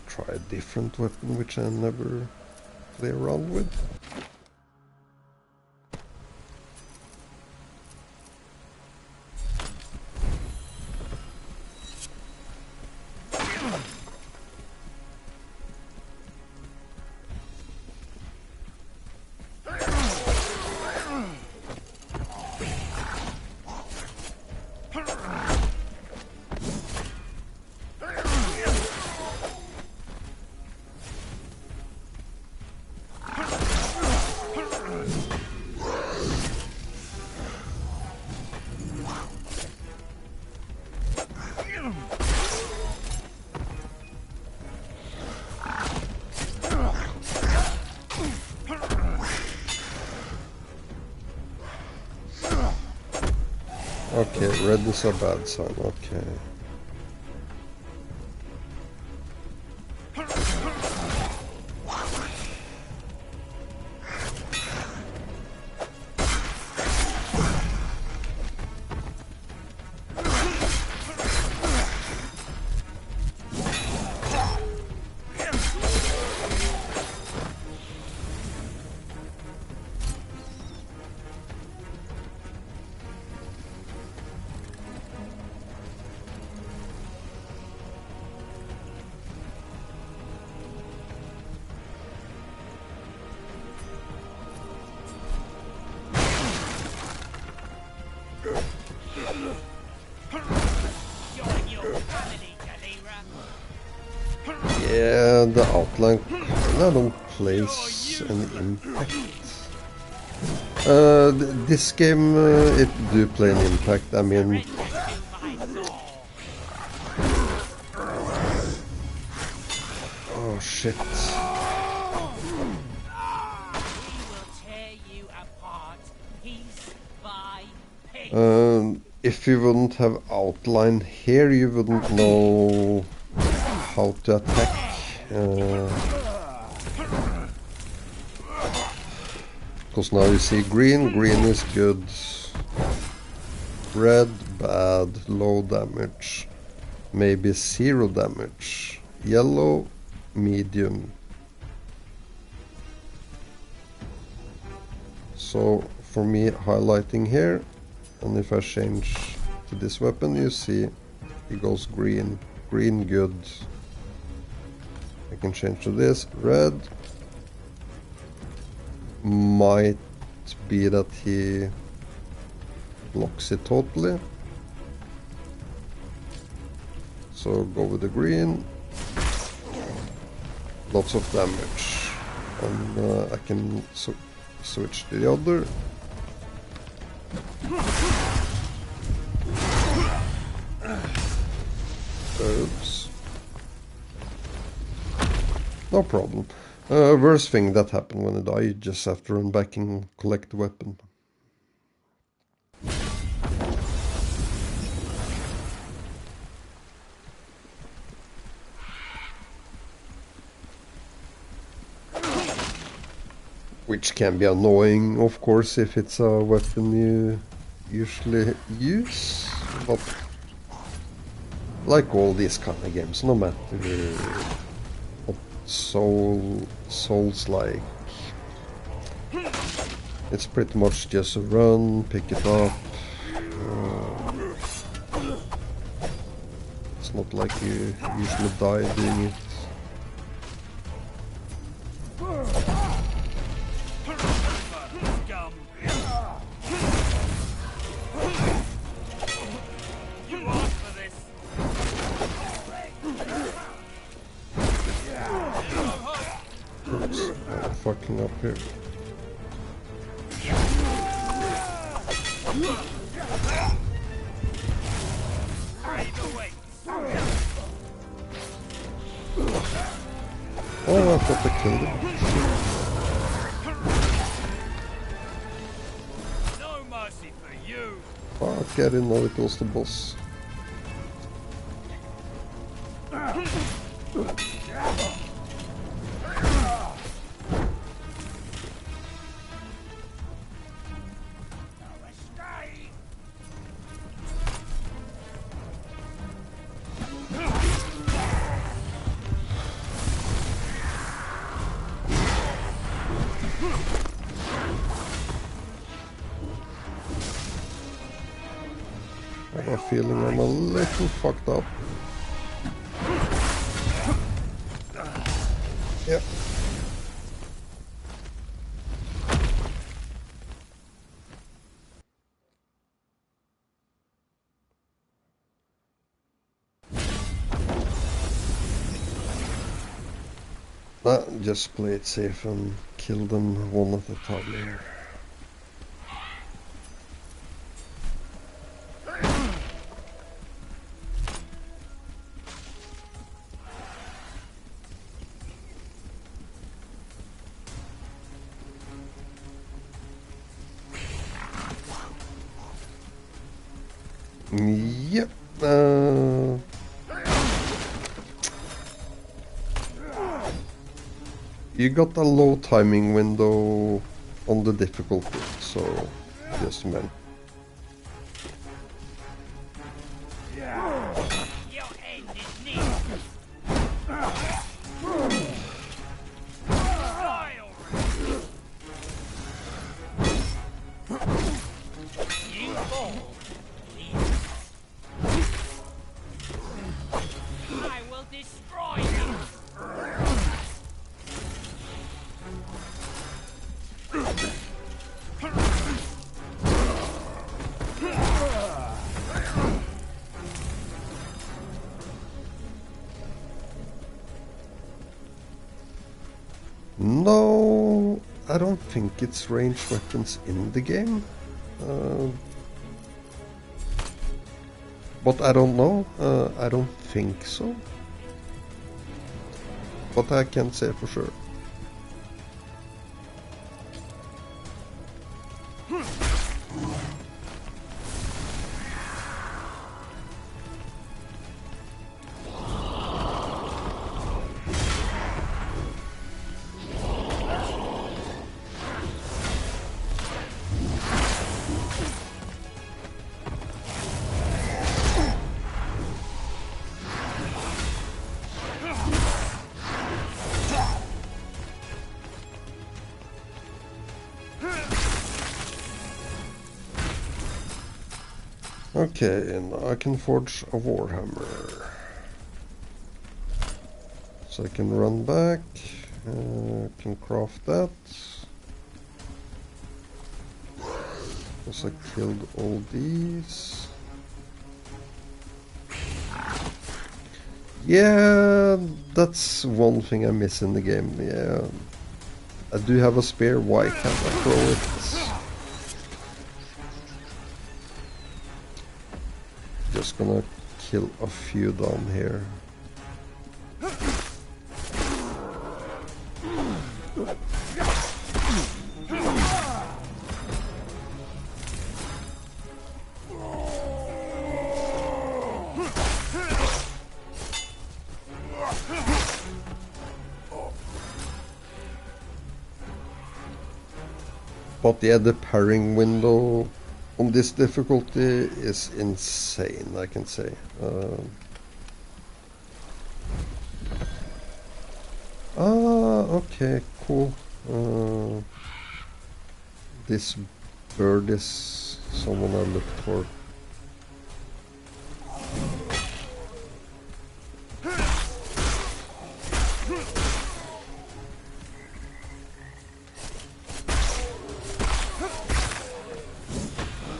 Try a different weapon, which I never play around with. Okay, red is a bad sign, okay. Yeah, the outline I don't place any impact. This game, it do play an impact. I mean, oh shit. If you wouldn't have outline here, you wouldn't know how to attack. Because now you see green is good, red bad, low damage, maybe 0 damage, yellow medium. So for me, highlighting here, and if I change to this weapon, you see it goes green good. I can change to this, red. Might be that he blocks it totally. So go with the green. Lots of damage. And I can switch to the other. Oops. No problem. Worst thing that happened when I died, you just have to run back and collect the weapon. Which can be annoying, of course, if it's a weapon you usually use, but like all these kind of games, no matter what Souls like, it's pretty much just a run, pick it up. It's not like you usually die doing it. Fucking up here. Oh, I thought I killed him. No mercy for you. Fuck, I didn't know it was the boss. I have a feeling I'm a little fucked up. Yep. Just play it safe and kill them one at a time here. Yep. You got a low timing window on the difficulty, so just a minute. No, I don't think it's ranged weapons in the game. But I don't know. I don't think so. But I can't say for sure. Okay, and I can forge a warhammer. So I can run back, can craft that. Because I killed all these. Yeah, that's one thing I miss in the game. Yeah, I do have a spear. Why can't I throw it? Just gonna kill a few down here. But yeah, the parrying window on this difficulty is insane, I can say. Okay, cool. This bird is someone I looked for.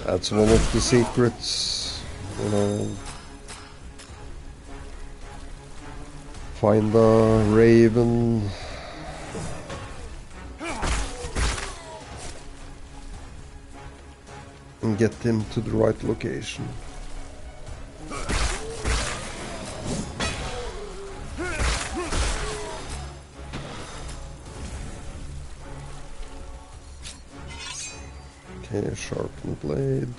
That's one of the secrets, you know. Find a raven. And get him to the right location. Okay, sharpened blade.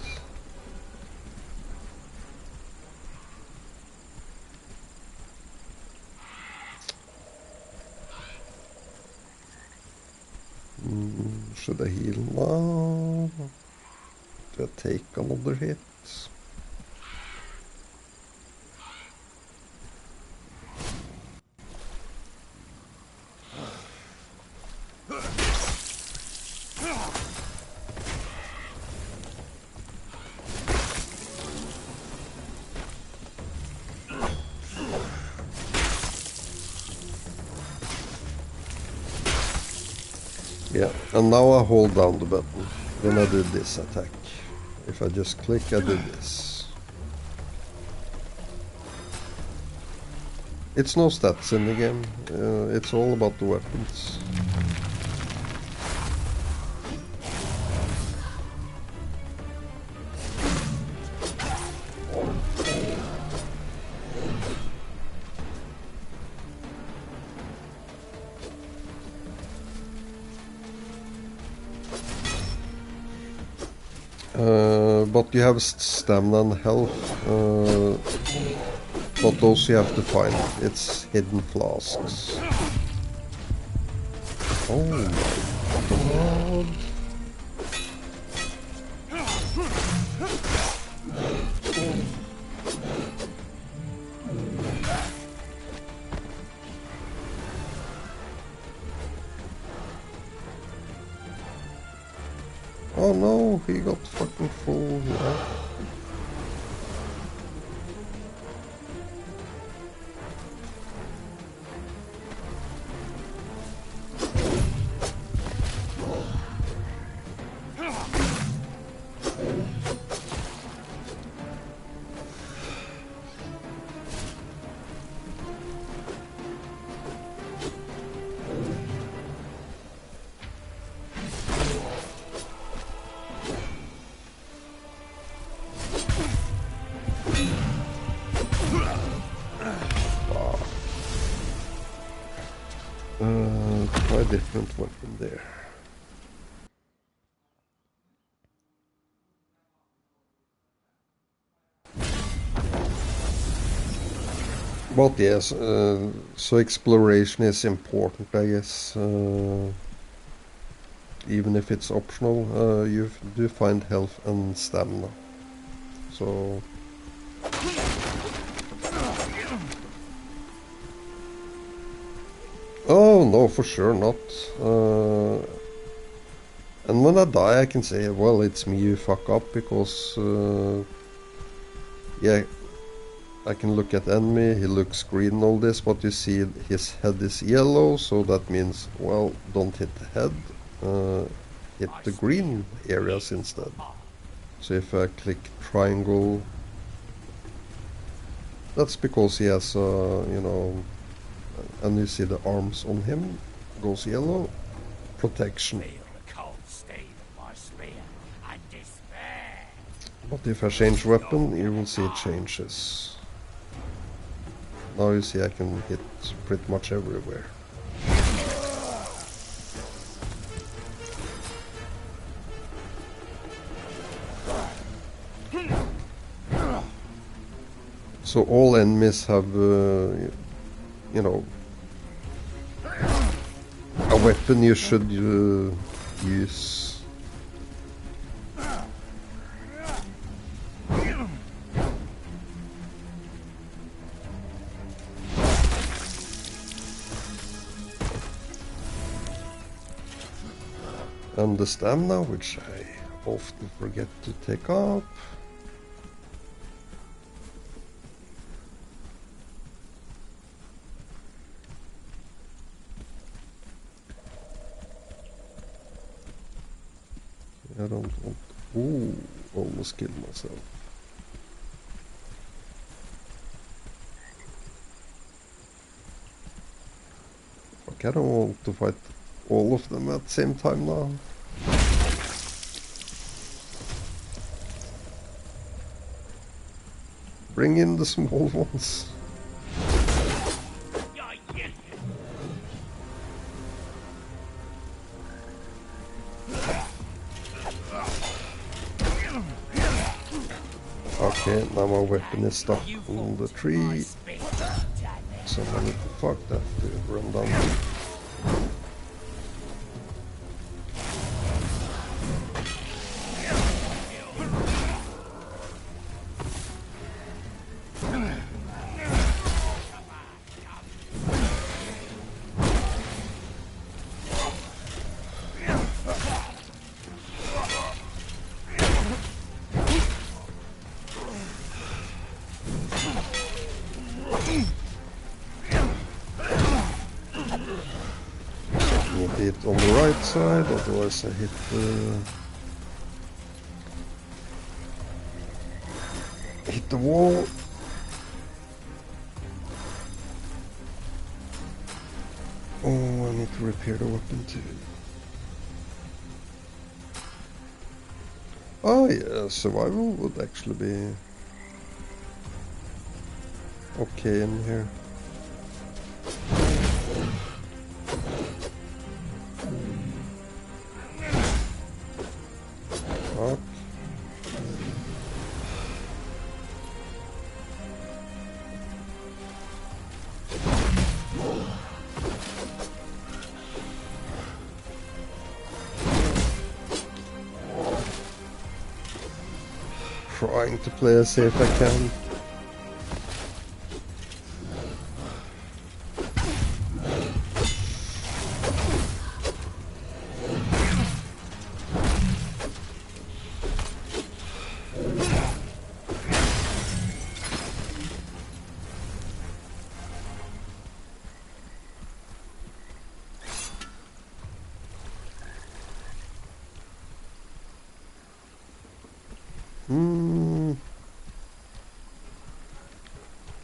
Should I heal now? Do I take another hit? Yeah, and now I hold down the button. Then I do this attack. If I just click, I do this. It's no stats in the game. It's all about the weapons. But you have stamina and health, but those you have to find. It's hidden flasks. Oh my god. Oh no, he got fucking full, yeah. Try a different weapon there. But yes, so exploration is important, I guess. Even if it's optional, you do find health and stamina. So... Oh, no, for sure not. And when I die I can say, well, it's me you fuck up, because... yeah, I can look at enemy, he looks green and all this, but you see his head is yellow, so that means, well, don't hit the head. Hit the green areas instead. So if I click triangle, that's because he has you know, and you see the arms on him goes yellow, protection. Feel the cold steel of my spear and despair. But if I change weapon, you will see it changes. Now you see I can hit pretty much everywhere. So all enemies have, you know, a weapon you should use. And the stamina, which I often forget to take up. I don't want... Ooh, almost killed myself. Fuck, I don't want to fight all of them at the same time now. Bring in the small ones. Okay, now my weapon is stuck on the tree. So I need to fuck that to run down. Hit on the right side, otherwise I hit the wall. Oh, I need to repair the weapon too. Oh yeah, survival would actually be okay in here. Fuck. Trying to play as safe I can.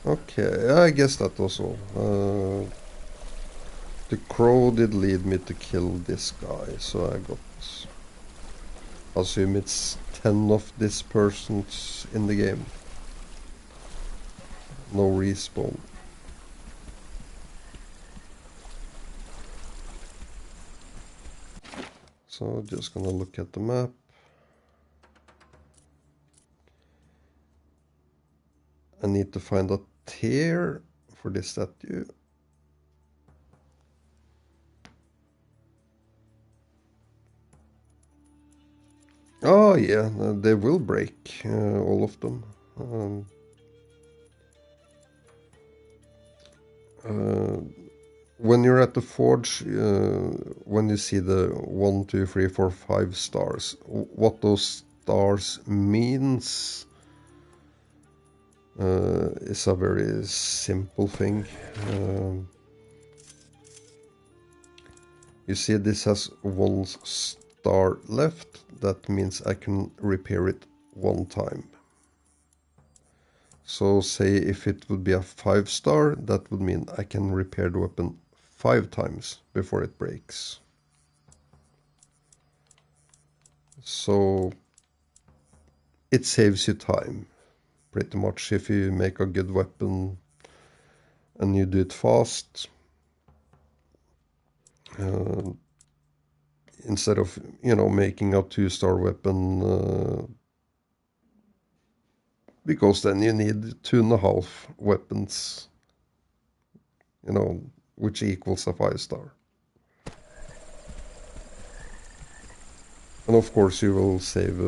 Okay, I guess that was all. The crow did lead me to kill this guy, so I got... I assume it's 10 of these persons in the game. No respawn. So just gonna look at the map. I need to find a tear for this statue. Oh yeah, they will break, all of them. When you're at the forge, when you see the 1, 2, 3, 4, 5 stars, what those stars means is a very simple thing. You see this has 1 star left. That means I can repair it one time. So say if it would be a 5-star, that would mean I can repair the weapon 5 times before it breaks. So it saves you time, pretty much, if you make a good weapon and you do it fast. Instead of, making a 2-star weapon, because then you need 2.5 weapons, which equals a 5-star. And of course you will save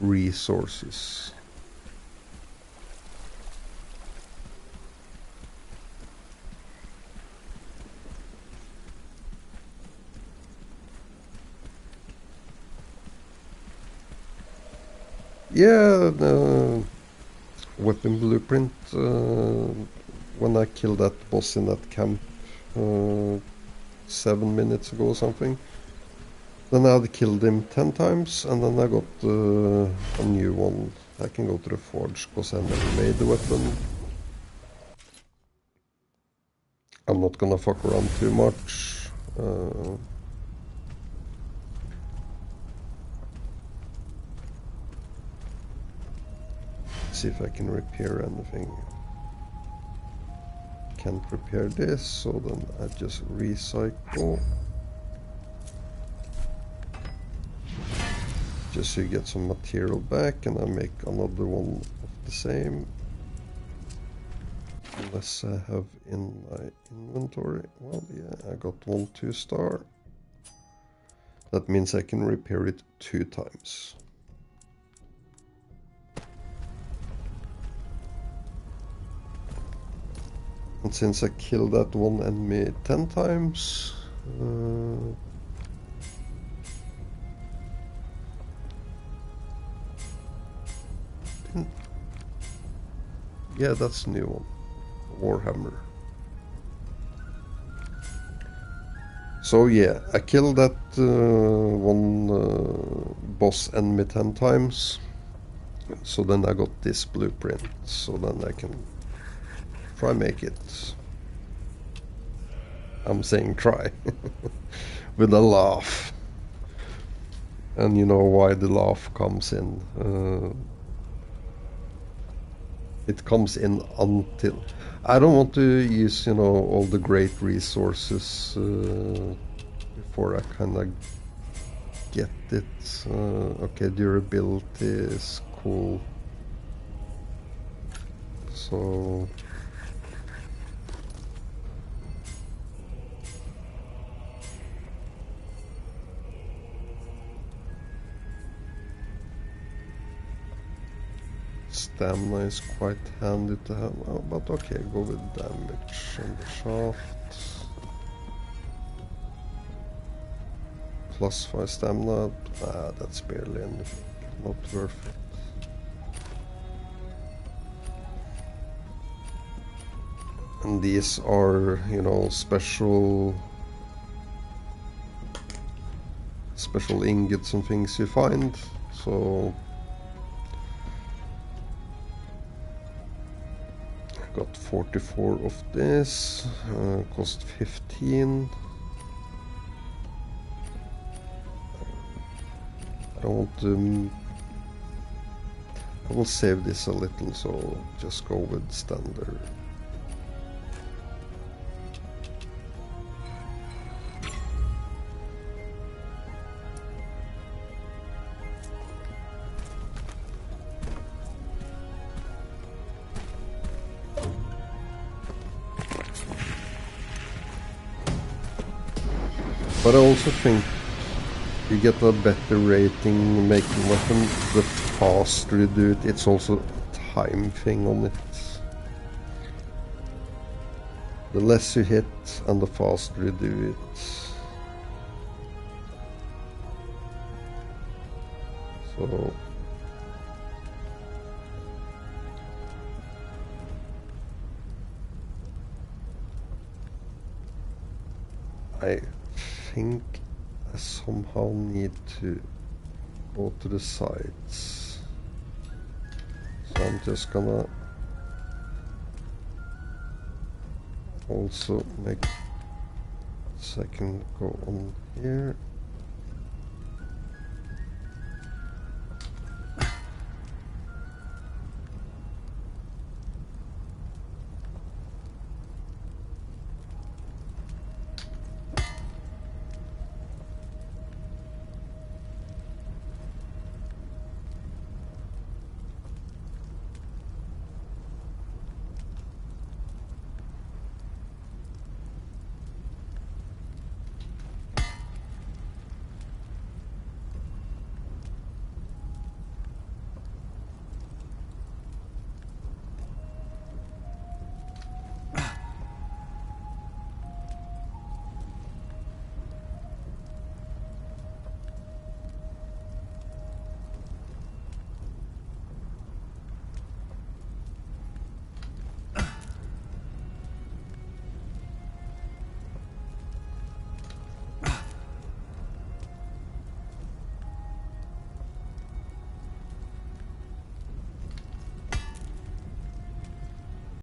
resources. Yeah, the weapon blueprint, when I killed that boss in that camp 7 minutes ago or something, then I had killed him 10 times, and then I got a new one. I can go to the forge, because I never made the weapon. I'm not gonna fuck around too much. See if I can repair anything. Can't repair this, so then I just recycle. Just so you get some material back, and I make another one of the same. Unless I have in my inventory. Well, yeah, I got one 2-star. That means I can repair it 2 times. And since I killed that one enemy 10 times, yeah, that's the new one, Warhammer. So yeah, I killed that one boss enemy 10 times, so then I got this blueprint, so then I can try make it. I'm saying try, with a laugh. And you know why the laugh comes in. It comes in until... I don't want to use, all the great resources before I kind of get it. Okay, durability is cool. So... Stamina is quite handy to have, but okay, go with damage on the shaft. Plus 5 stamina, that's barely anything, not worth it. And these are, special ingots and things you find, so... Got 44 of this, cost 15. I don't want to... I will save this a little, so just go with standard. But I also think you get a better rating making weapon the faster you do it. It's also a time thing on it. The less you hit and the faster you do it. So... I think I somehow need to go to the sides. I'm just gonna also make a second go on here.